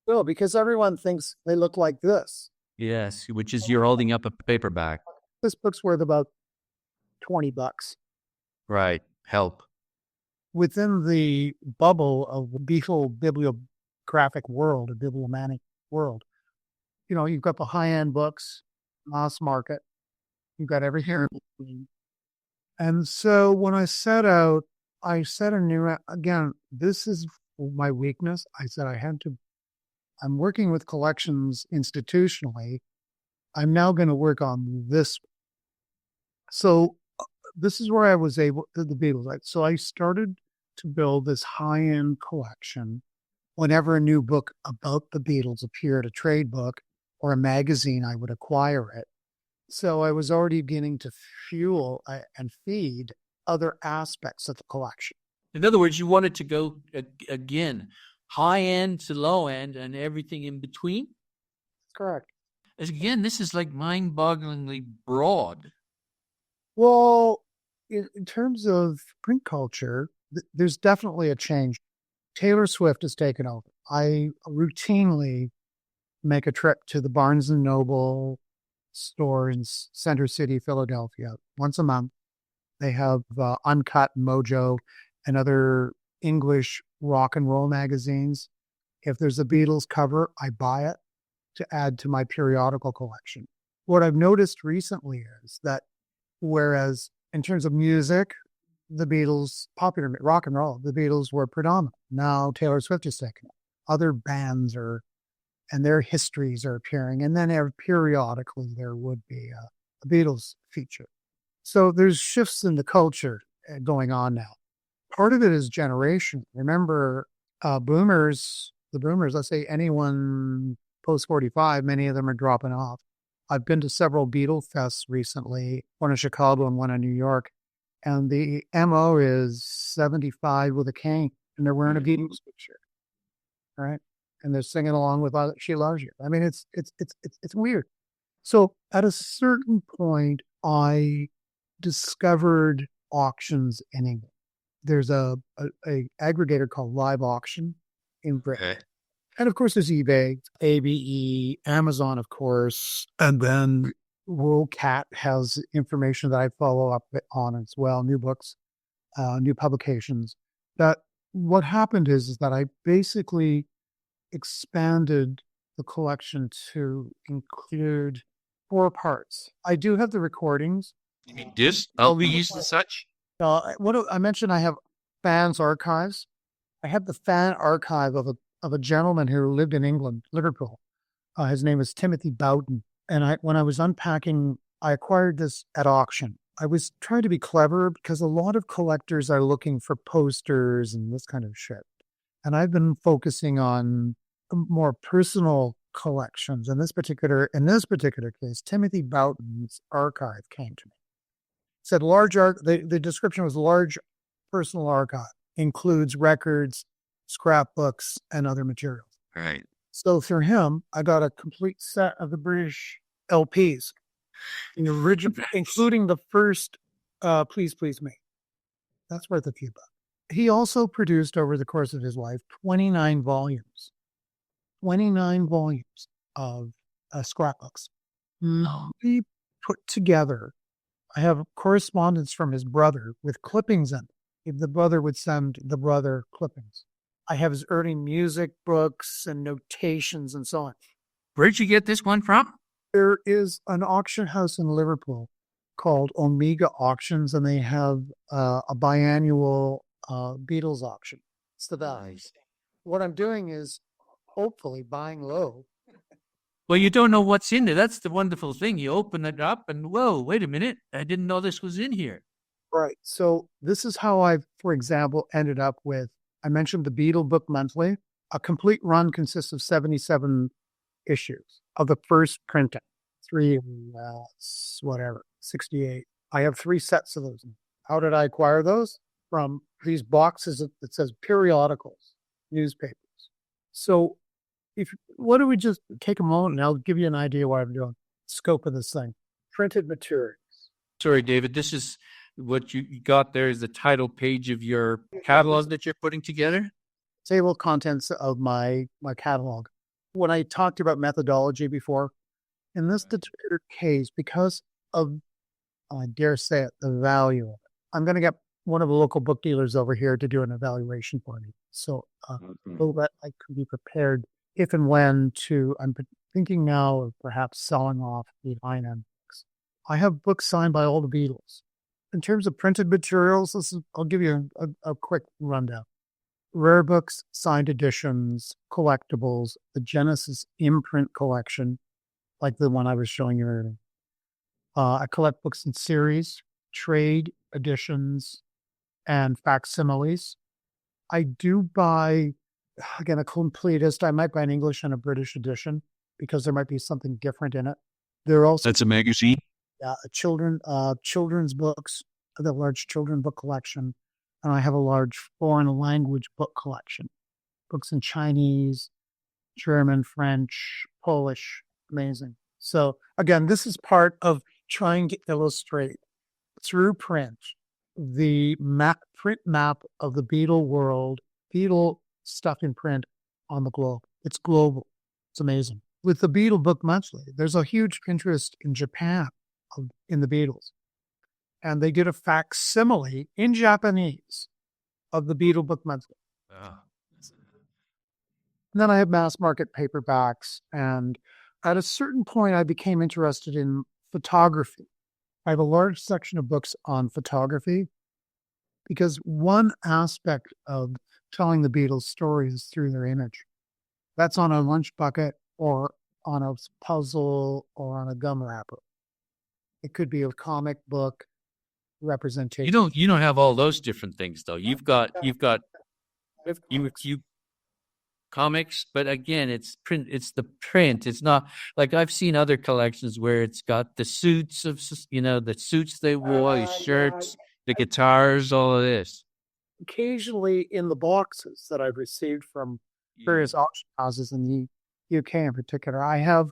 Well, because everyone thinks they look like this. Yes, which is you're holding up a paperback. This book's worth about $20. Right. Help. Within the bubble of the Beatle bibliographic world, a bibliomanic world, you've got the high-end books, mass market, you've got everything in between. And so when I set out, I set again, this is my weakness. I said I'm working with collections institutionally. I'm now going to work on this. So this is where I was able to the Beatles. Right? So I started to build this high-end collection. Whenever a new book about the Beatles appeared, a trade book or a magazine, I would acquire it. So I was already beginning to fuel and feed other aspects of the collection. In other words, you wanted to go again, high end to low end and everything in between. Correct. Again, this is like mind-bogglingly broad. Well, in terms of print culture, there's definitely a change. Taylor Swift has taken over. I routinely make a trip to the Barnes and Noble store in Center City, Philadelphia, once a month. They have Uncut, Mojo, and other English rock and roll magazines. If there's a Beatles cover, I buy it to add to my periodical collection. What I've noticed recently is that whereas in terms of music, the Beatles, popular rock and roll, the Beatles were predominant. Now Taylor Swift is taking it. Other bands are, and their histories are appearing. And then periodically there would be a Beatles feature. So there's shifts in the culture going on now. Part of it is generation. Remember, the boomers, let's say anyone post 45, many of them are dropping off. I've been to several Beatle fests recently, one in Chicago and one in New York. And the MO is 75 with a cane, and they're wearing a Beatles t-shirt, right? And they're singing along with "She Loves You." I mean, it's weird. So at a certain point, I discovered auctions in England. There's a aggregator called Live Auction in Britain. Okay. And of course, there's eBay, ABE, Amazon, of course. And then WorldCat has information that I follow up on as well, new books, new publications. That what happened is that I basically expanded the collection to include 4 parts. I do have the recordings. You mean discs, LPs and such? What I mentioned, I have fans archives. I have the fan archive of a gentleman who lived in England, Liverpool. His name is Timothy Bowden. And when I was unpacking, I acquired this at auction. I was trying to be clever because a lot of collectors are looking for posters and this kind of shit. And I've been focusing on more personal collections. In this particular case, Timothy Bowden's archive came to me. It said the description was large personal archive, includes records, scrapbooks, and other materials. Right. So for him, I got a complete set of the British LPs, including the first Please Please Me. That's worth a few bucks. He also produced over the course of his life 29 volumes of scrapbooks. He put together, I have correspondence from his brother with clippings in it. If the brother would send the brother clippings. I have his early music books and notations and so on. Where'd you get this one from? There is an auction house in Liverpool called Omega Auctions, and they have a biannual Beatles auction. It's the best. Nice. What I'm doing is hopefully buying low. Well, you don't know what's in there. That's the wonderful thing. You open it up and, whoa, wait a minute. I didn't know this was in here. Right. So this is how I've, for example, ended up with, I mentioned the Beatle Book Monthly. A complete run consists of 77 issues of the first printing. 68. I have 3 sets of those. How did I acquire those? From these boxes that says periodicals, newspapers. So why don't we just take a moment and I'll give you an idea what I'm doing. Scope of this thing. Printed materials. Sorry, David, this is what you got there is the title page of your catalog that you're putting together? Table of contents of my catalog. When I talked about methodology before, in this particular case, because of, I dare say it, the value of it, I'm going to get one of the local book dealers over here to do an evaluation for me. So so that I could be prepared if and when I'm thinking now of perhaps selling off the high-end books. I have books signed by all the Beatles. In terms of printed materials, I'll give you a quick rundown. Rare books, signed editions, collectibles, the Genesis imprint collection, like the one I was showing you earlier. I collect books in series, trade editions, and facsimiles. I do buy, again, a completist. I might buy an English and a British edition because there might be something different in it. That's a magazine? children's books. I have a large children's book collection, and I have a large foreign language book collection. Books in Chinese, German, French, Polish. Amazing. So again, this is part of trying to illustrate through print the print map of the Beatle world, Beatle stuff in print on the globe. It's global. It's amazing. With the Beatle Book Monthly, there's a huge interest in Japan in the Beatles. And they did a facsimile in Japanese of the Beatle Book Monthly. Ah. And then I have mass market paperbacks. And at a certain point, I became interested in photography. I have a large section of books on photography because one aspect of telling the Beatles' story is through their image. That's on a lunch bucket or on a puzzle or on a gum wrapper. It could be a comic book representation. You don't have all those different things though. You've got you comics, but again, it's print. It's the print. It's not like I've seen other collections where it's got the suits of the suits they wore, the shirts, the guitars, all of this. Occasionally, in the boxes that I've received from various auction houses in the UK, in particular, I have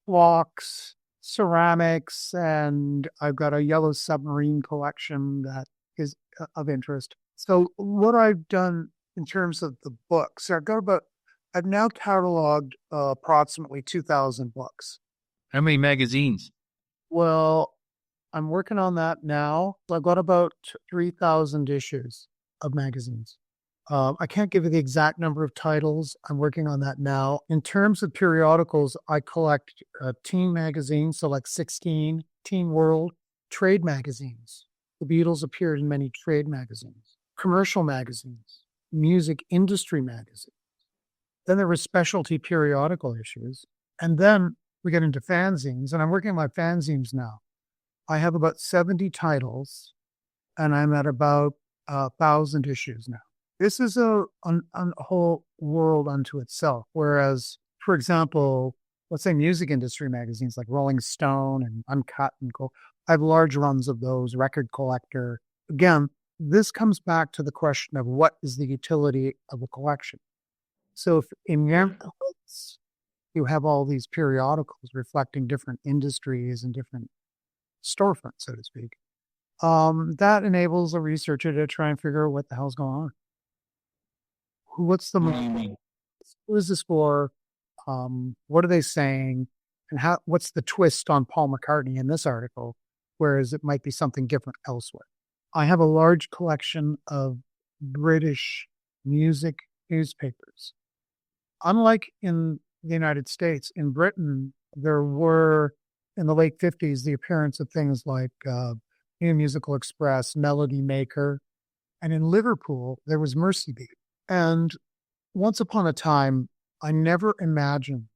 clocks, ceramics, and I've got a yellow submarine collection that is of interest. So what I've done in terms of the books, I've now cataloged approximately 2,000 books. How many magazines? Well, I'm working on that now. I've got about 3,000 issues of magazines. I can't give you the exact number of titles. I'm working on that now. In terms of periodicals, I collect teen magazines, so like 16, Teen World, trade magazines. The Beatles appeared in many trade magazines, commercial magazines, music industry magazines. Then there were specialty periodical issues. And then we get into fanzines, and I'm working on my fanzines now. I have about 70 titles, and I'm at about 1,000 issues now. This is a whole world unto itself. Whereas, for example, let's say music industry magazines like Rolling Stone and Uncut and Go, I have large runs of those, Record Collector. Again, this comes back to the question of what is the utility of a collection. So if in neighborhoods, you have all these periodicals reflecting different industries and different storefronts, so to speak, that enables a researcher to try and figure out what the hell's going on. What's the movie? Who is this for? What are they saying? And what's the twist on Paul McCartney in this article? Whereas it might be something different elsewhere. I have a large collection of British music newspapers. Unlike in the United States, in Britain, there were, in the late 50s, the appearance of things like New Musical Express, Melody Maker. And in Liverpool, there was Mercy Beat. And once upon a time, I never imagined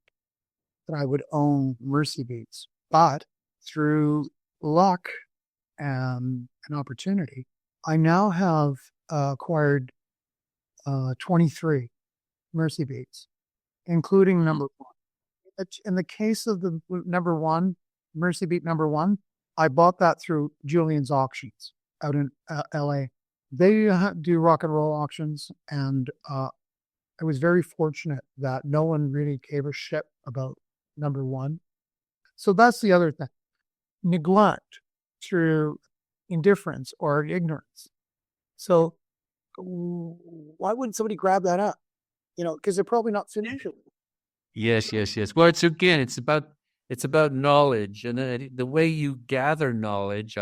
that I would own Mercy Beats. But through luck and an opportunity, I now have acquired 23 Mercy Beats, including number one. In the case of the number one, Mercy Beat number one, I bought that through Julian's Auctions out in LA. They do rock and roll auctions, and I was very fortunate that no one really gave a shit about number one. So that's the other thing. Neglect through indifference or ignorance. So why wouldn't somebody grab that up? Because they're probably not financially. Yes. Well, it's about knowledge, and the way you gather knowledge,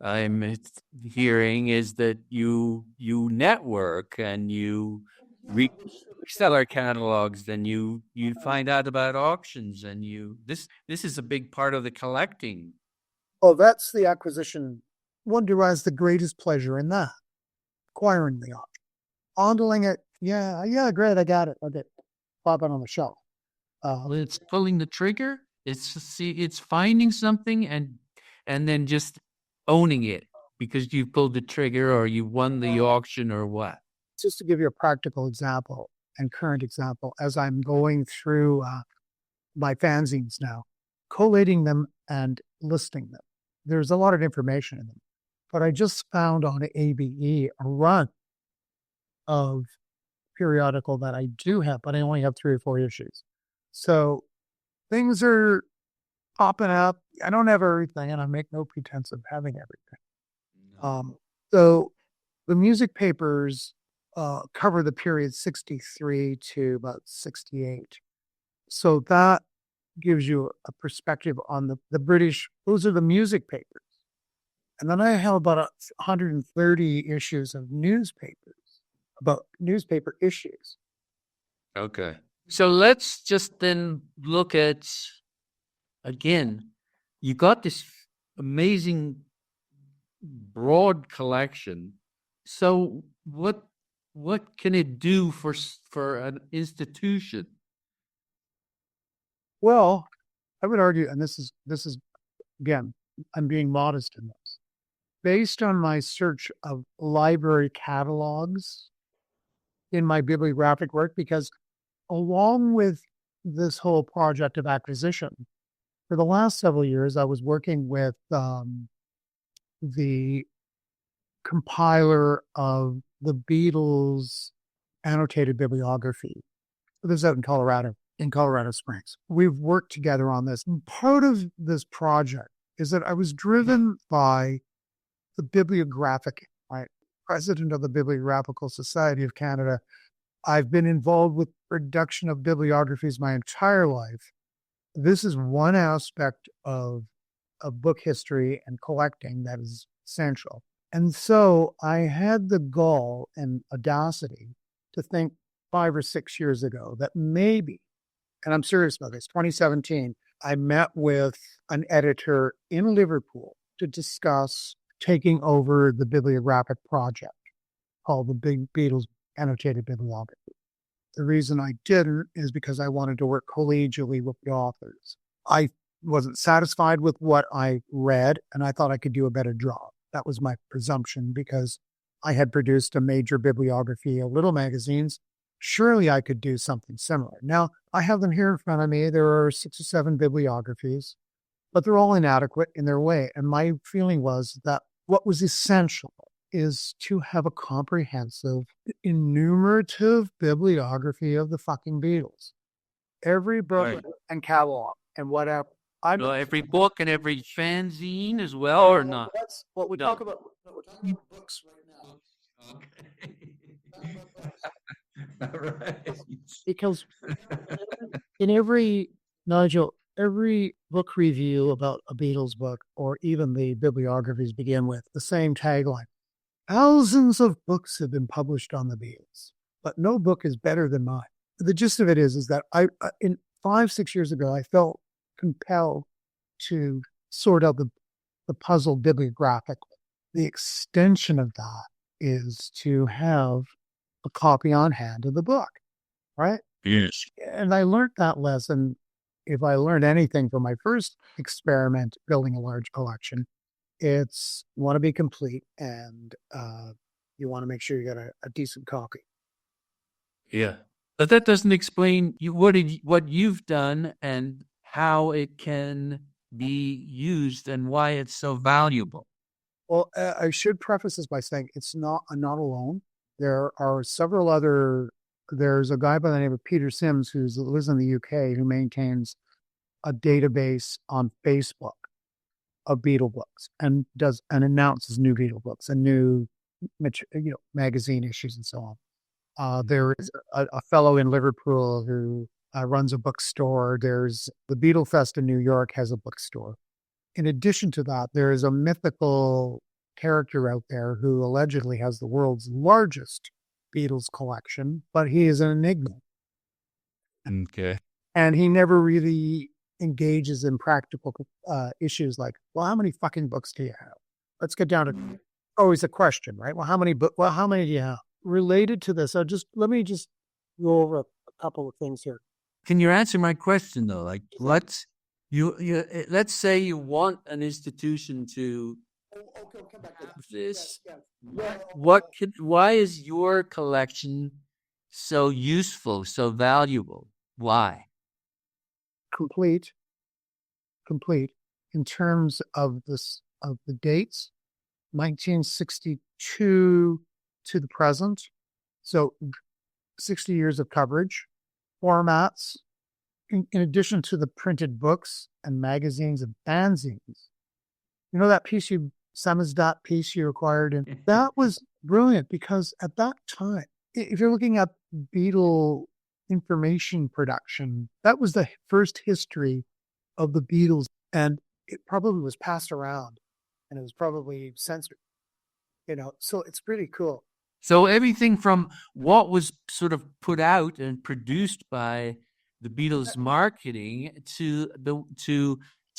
I'm hearing is that you network and you sell our catalogs, then you find out about auctions, and this is a big part of the collecting. Oh, that's the acquisition. One derives the greatest pleasure in that, acquiring the auction, handling it. Yeah, great, I got it. Okay, pop it on the shelf. It's pulling the trigger. It's finding something and then just owning it because you pulled the trigger or you won the auction or what. Just to give you a practical example and current example, as I'm going through my fanzines now, collating them and listing them. there's a lot of information in them. But I just found on ABE a run of periodical that I do have, but I only have 3 or 4 issues. So things are popping up. I don't have everything, and I make no pretense of having everything. So the music papers cover the period 63 to about 68. So that gives you a perspective on the British. Those are the music papers. And then I have about 130 issues of newspapers, about newspaper issues. Okay. So let's just then look at, again, you got this amazing broad collection. So what can it do for an institution? Well, I would argue, and this is again, I'm being modest in this. Based on my search of library catalogs in my bibliographic work, because along with this whole project of acquisition, for the last several years, I was working with the compiler of the Beatles annotated bibliography. This is out in Colorado Springs. We've worked together on this. And part of this project is that I was driven by the bibliographic, right? President of the Bibliographical Society of Canada. I've been involved with production of bibliographies my entire life. This is one aspect of book history and collecting that is essential. And so I had the gall and audacity to think 5 or 6 years ago that maybe, and I'm serious about this, 2017, I met with an editor in Liverpool to discuss taking over the bibliographic project called the Big Beatles Annotated Bibliography. The reason I didn't is because I wanted to work collegially with the authors. I wasn't satisfied with what I read, and I thought I could do a better job. That was my presumption because I had produced a major bibliography of little magazines. Surely I could do something similar. Now, I have them here in front of me. There are 6 or 7 bibliographies, but they're all inadequate in their way. And my feeling was that what was essential is to have a comprehensive, enumerative bibliography of the fucking Beatles. Every book and catalog and whatever. Every book and every fanzine as well, or not? That's what we talk about. We're talking about books right now. Okay. Right. Because in every, Nigel, every book review about a Beatles book, or even the bibliographies, begin with the same tagline. Thousands of books have been published on the Beatles, but no book is better than mine. The gist of it is that I, in 5-6 years ago, I felt compelled to sort out the puzzle bibliographically. The extension of that is to have a copy on hand of the book, right? Yes. And I learned that lesson. If I learned anything from my first experiment building a large collection, it's want to be complete, and you want to make sure you got a decent copy. Yeah. But that doesn't explain what you've done and how it can be used and why it's so valuable. Well, I should preface this by saying I'm not alone. There are several there's a guy by the name of Peter Sims who lives in the UK who maintains a database on Facebook of Beatle books and announces new Beatle books and new magazine issues and so on. There is a fellow in Liverpool who runs a bookstore. There's the Beatle Fest in New York has a bookstore. In addition to that, there is a mythical character out there who allegedly has the world's largest Beatles collection, but he is an enigma. Okay. And he never really engages in practical issues like, well, how many fucking books do you have? Let's get down to always a question, right? Well, how many do you have? Related to this, let me just go over a couple of things here. Can you answer my question though? Like, let's say you want an institution to come back to this. Yes. Why is your collection so useful, so valuable? Why? Complete in terms of this of the dates, 1962 to the present. So 60 years of coverage, formats, in addition to the printed books and magazines and fanzines. You know that piece samizdat piece you acquired? And that was brilliant because at that time, if you're looking at Beatle information production, that was the first history of the Beatles. And it probably was passed around and it was probably censored, so it's pretty cool. So everything from what was sort of put out and produced by the Beatles marketing to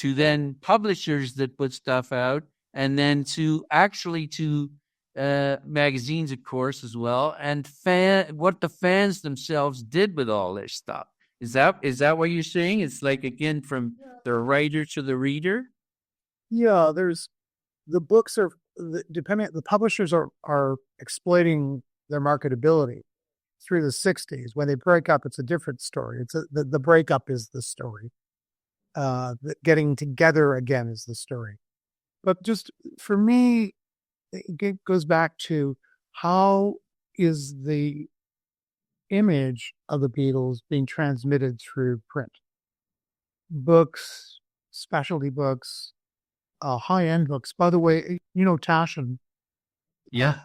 then publishers that put stuff out, and then to magazines, of course, as well, and what the fans themselves did with all this stuff. Is that what you're saying? It's like, again, from the writer to the reader? Yeah, the books are, the publishers are exploiting their marketability through the 60s. When they break up, it's a different story. The breakup is the story. Getting together again is the story. But just for me, it goes back to how is the image of the Beatles being transmitted through print? Books, specialty books, high-end books. By the way, Taschen, Yeah.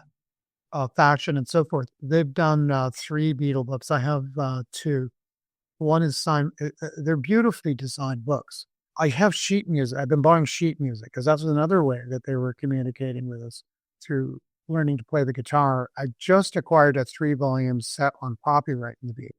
Faction and so forth. They've done 3 Beatle books. I have 2. One is signed. They're beautifully designed books. I have sheet music. I've been buying sheet music because that's another way that they were communicating with us, through learning to play the guitar. I just acquired a 3-volume set on copyright in the Beatles.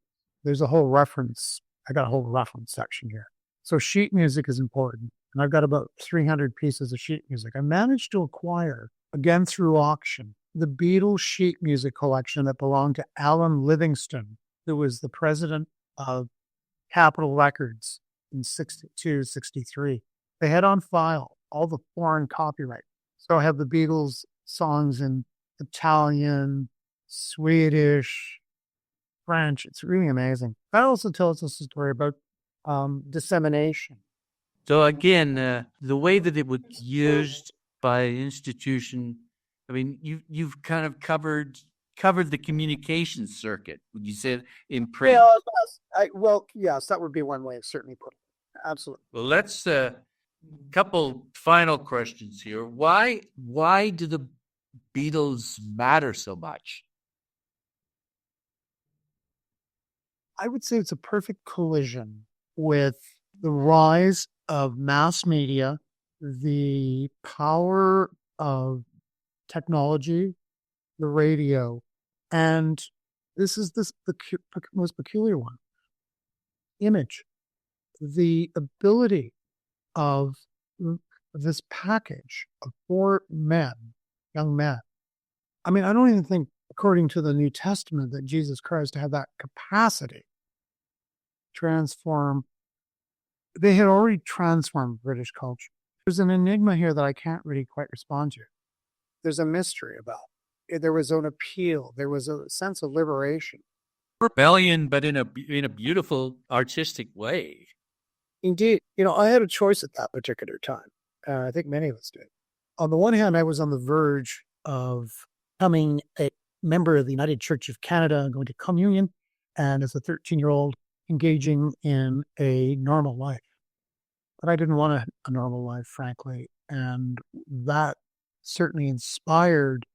There's a whole reference. I got a whole reference section here. So sheet music is important. And I've got about 300 pieces of sheet music. I managed to acquire, again through auction, the Beatles sheet music collection that belonged to Alan Livingston, who was the president of Capitol Records in 62, 63. They had on file all the foreign copyright. So I have the Beatles songs in Italian, Swedish, French. It's really amazing. That also tells us a story about dissemination. So again, the way that it was used by institution, I mean, you've kind of covered the communication circuit. Would you say in print? Yes, that would be one way of certainly putting it. Absolutely. Well, let's couple final questions here. Why do the Beatles matter so much? I would say it's a perfect collision with the rise of mass media, the power of technology, the radio, and this is the most peculiar one. Image. The ability of this package of 4 men, young men. I mean, I don't even think, according to the New Testament, that Jesus Christ had that capacity to transform. They had already transformed British culture. There's an enigma here that I can't really quite respond to. There's a mystery about it. There was an appeal. There was a sense of liberation. Rebellion, but in a beautiful, artistic way. Indeed. I had a choice at that particular time. I think many of us did. On the one hand, I was on the verge of becoming a member of the United Church of Canada, going to communion, and as a 13-year-old, engaging in a normal life. But I didn't want a normal life, frankly. And that certainly inspired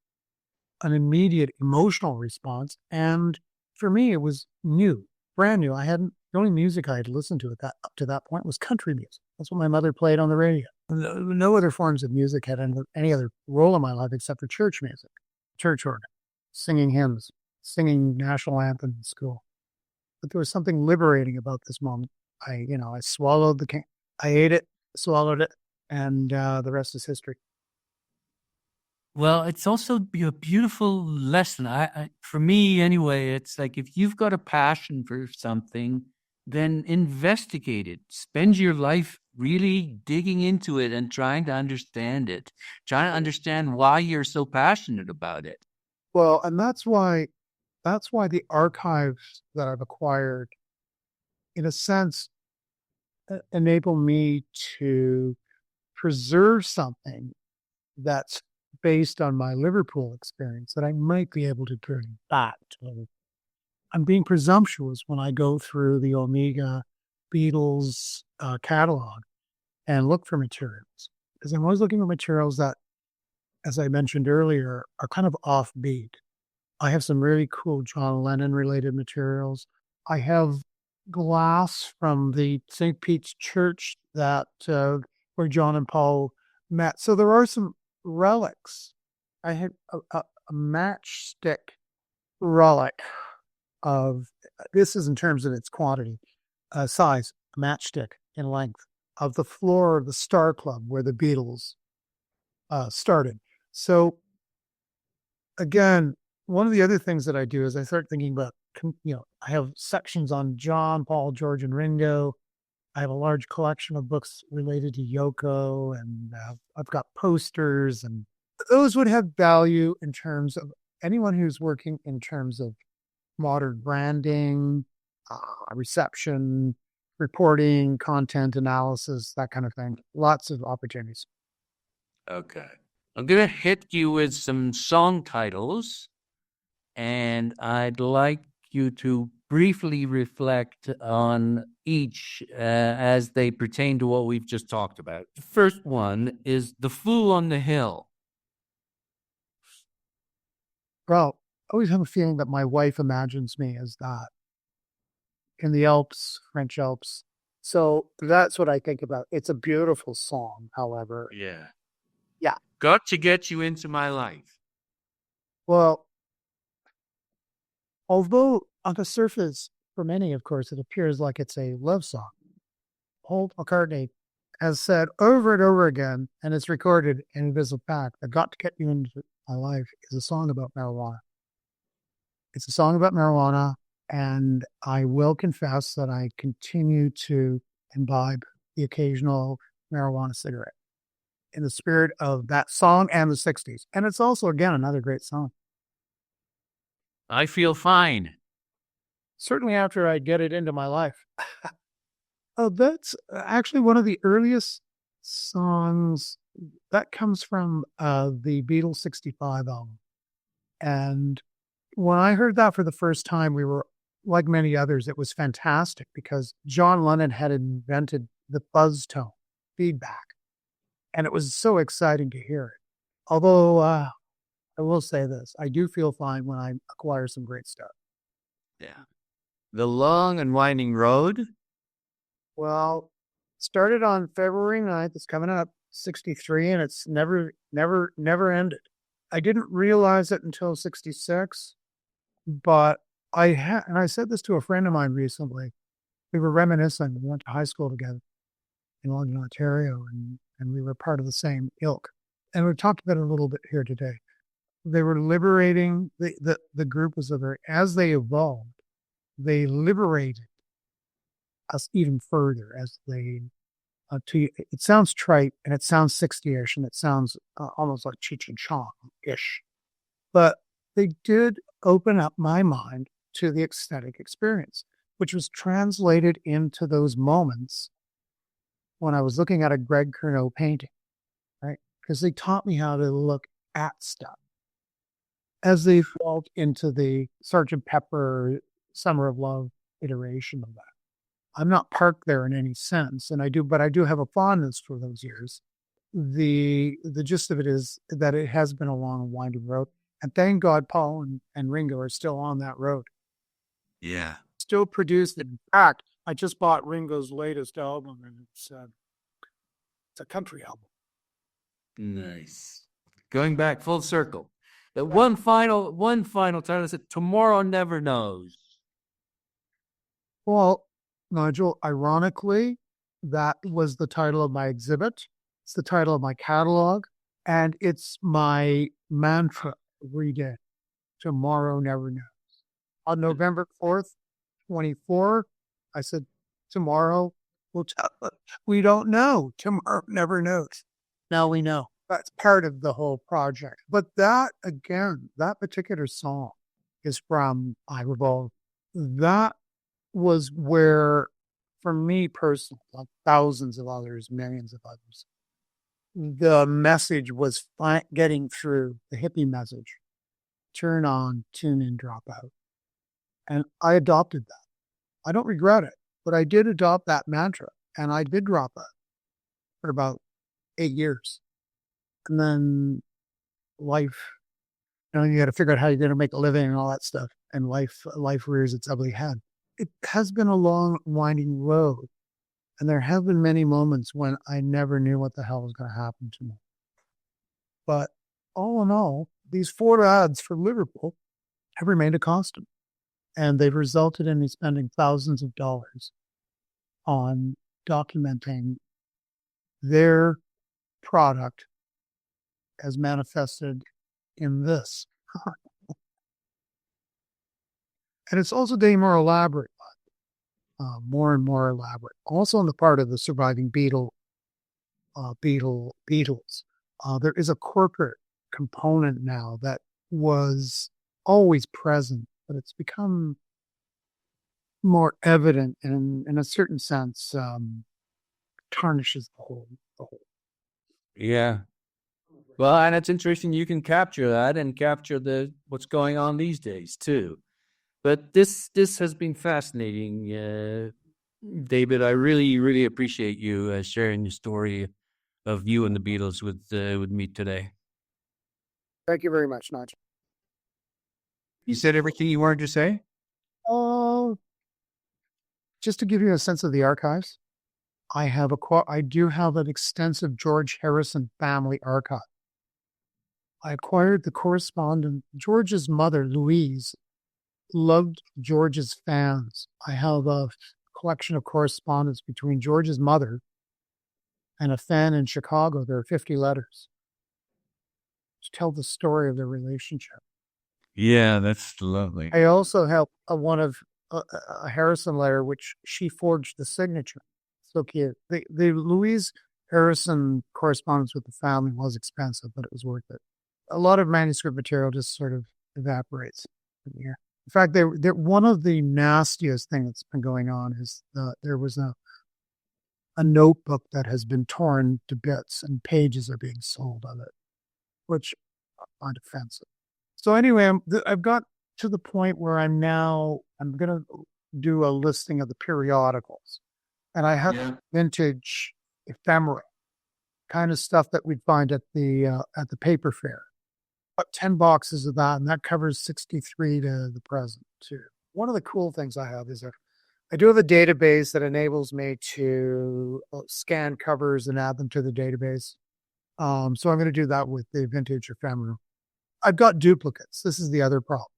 an immediate emotional response. And for me, it was new, brand new. The only music I had listened to up to that point was country music. That's what my mother played on the radio. No other forms of music had any other role in my life except for church music, church organ, singing hymns, singing national anthem in school. But there was something liberating about this moment. I swallowed I ate it, swallowed it, and the rest is history. Well, it's also a beautiful lesson. For me, anyway, it's like, if you've got a passion for something, then investigate it. Spend your life really digging into it and trying to understand it, trying to understand why you're so passionate about it. Well, and that's why the archives that I've acquired, in a sense, enable me to preserve something that's based on my Liverpool experience that I might be able to bring back to. I'm being presumptuous when I go through the Omega Beatles catalog and look for materials, because I'm always looking for materials that, as I mentioned earlier, are kind of offbeat. I have some really cool John Lennon related materials. I have glass from the St. Pete's Church that where John and Paul met. So there are some relics. I had a matchstick relic of, this is in terms of its quantity, size, a matchstick in length, of the floor of the Star Club where the Beatles started. So again, one of the other things that I do is I start thinking about, I have sections on John, Paul, George, and Ringo. I have a large collection of books related to Yoko, and I've got posters, and those would have value in terms of anyone who's working in terms of modern branding, reception, reporting, content analysis, that kind of thing. Lots of opportunities. Okay. I'm going to hit you with some song titles, and I'd like you to briefly reflect on each as they pertain to what we've just talked about. The first one is The Fool on the Hill. Well, I always have a feeling that my wife imagines me as that in the Alps, French Alps. So that's what I think about. It's a beautiful song, however. Yeah. Yeah. Got to Get You Into My Life. Well, although on the surface, for many, of course, it appears like it's a love song, Paul McCartney has said over and over again, and it's recorded in Invisible Pact, that Got to Get You Into My Life is a song about marijuana. It's a song about marijuana, and I will confess that I continue to imbibe the occasional marijuana cigarette in the spirit of that song and the 60s. And it's also, again, another great song. I Feel Fine. Certainly after I get it into my life. Oh, that's actually one of the earliest songs that comes from the Beatles 65 album. And when I heard that for the first time, we were, like many others, it was fantastic because John Lennon had invented the buzz tone feedback. And it was so exciting to hear it. Although I will say this, I do feel fine when I acquire some great stuff. Yeah. The Long and Winding Road. Well, started on February 9th. It's coming up 63, and it's never ended. I didn't realize it until 66, but and I said this to a friend of mine recently. We were reminiscing. We went to high school together in London, Ontario, and we were part of the same ilk. And we've talked about it a little bit here today. They were liberating, the group was as they evolved, they liberated us even further as they, it sounds trite and it sounds 60-ish and it sounds almost like Cheech and Chong-ish. But they did open up my mind to the aesthetic experience, which was translated into those moments when I was looking at a Greg Curnow painting, right? Because they taught me how to look at stuff as they evolved into the Sgt. Pepper Summer of Love iteration of that. I'm not parked there in any sense, but I do have a fondness for those years. The gist of it is that it has been a long and winding road, and thank God Paul and Ringo are still on that road. Yeah. Still produced. In fact, I just bought Ringo's latest album, and it's a country album. Nice. Going back full circle. The one final title is Tomorrow Never Knows. Well, Nigel, ironically, that was the title of my exhibit. It's the title of my catalog, and it's my mantra every day. Tomorrow never knows. On November 4th, 24, I said, tomorrow we'll tell it. We don't know. Tomorrow never knows. Now we know. That's part of the whole project. But that, again, that particular song is from I Revolve. That was where, for me personally, like thousands of others, millions of others, the message was getting through, the hippie message. Turn on, tune in, drop out. And I adopted that. I don't regret it, but I did adopt that mantra, and I did drop out for about 8 years. And then life, you got to figure out how you're going to make a living and all that stuff. And life rears its ugly head. It has been a long, winding road. And there have been many moments when I never knew what the hell was going to happen to me. But all in all, these 4 ads for Liverpool have remained a constant. And they've resulted in me spending thousands of dollars on documenting their product as manifested in this. And it's also getting more elaborate, more and more elaborate. Also on the part of the surviving Beatles, there is a corporate component now that was always present, but it's become more evident and in a certain sense tarnishes the whole. Yeah. Well, and it's interesting you can capture that and capture what's going on these days too. But this has been fascinating, David. I really, really appreciate you sharing the story of you and the Beatles with me today. Thank you very much, Nigel. You said everything you wanted to say? Oh, just to give you a sense of the archives, I do have an extensive George Harrison family archive. I acquired the correspondence. George's mother, Louise, loved George's fans. I have a collection of correspondence between George's mother and a fan in Chicago. There are 50 letters to tell the story of their relationship. Yeah, that's lovely. I also have one of a Harrison letter, which she forged the signature. So cute. The Louise Harrison correspondence with the family was expensive, but it was worth it. A lot of manuscript material just sort of evaporates in here. In fact, one of the nastiest things that's been going on is there was a notebook that has been torn to bits and pages are being sold of it, which I find offensive. So anyway, I've got to the point where I'm going to do a listing of the periodicals. And I have vintage ephemera, kind of stuff that we'd find at the paper fair. About 10 boxes of that, and that covers 63 to the present too. One of the cool things I have is I do have a database that enables me to scan covers and add them to the database. So I'm going to do that with the vintage ephemera. I've got duplicates. This is the other problem.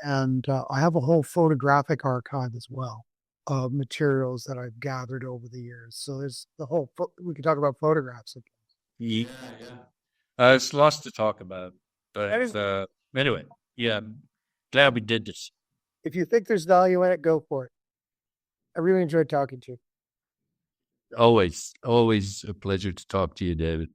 And I have a whole photographic archive as well of materials that I've gathered over the years. So there's we could talk about photographs. Yeah. It's lots to talk about. But anyway, yeah, glad we did this. If you think there's value in it, go for it. I really enjoyed talking to you. Always a pleasure to talk to you, David.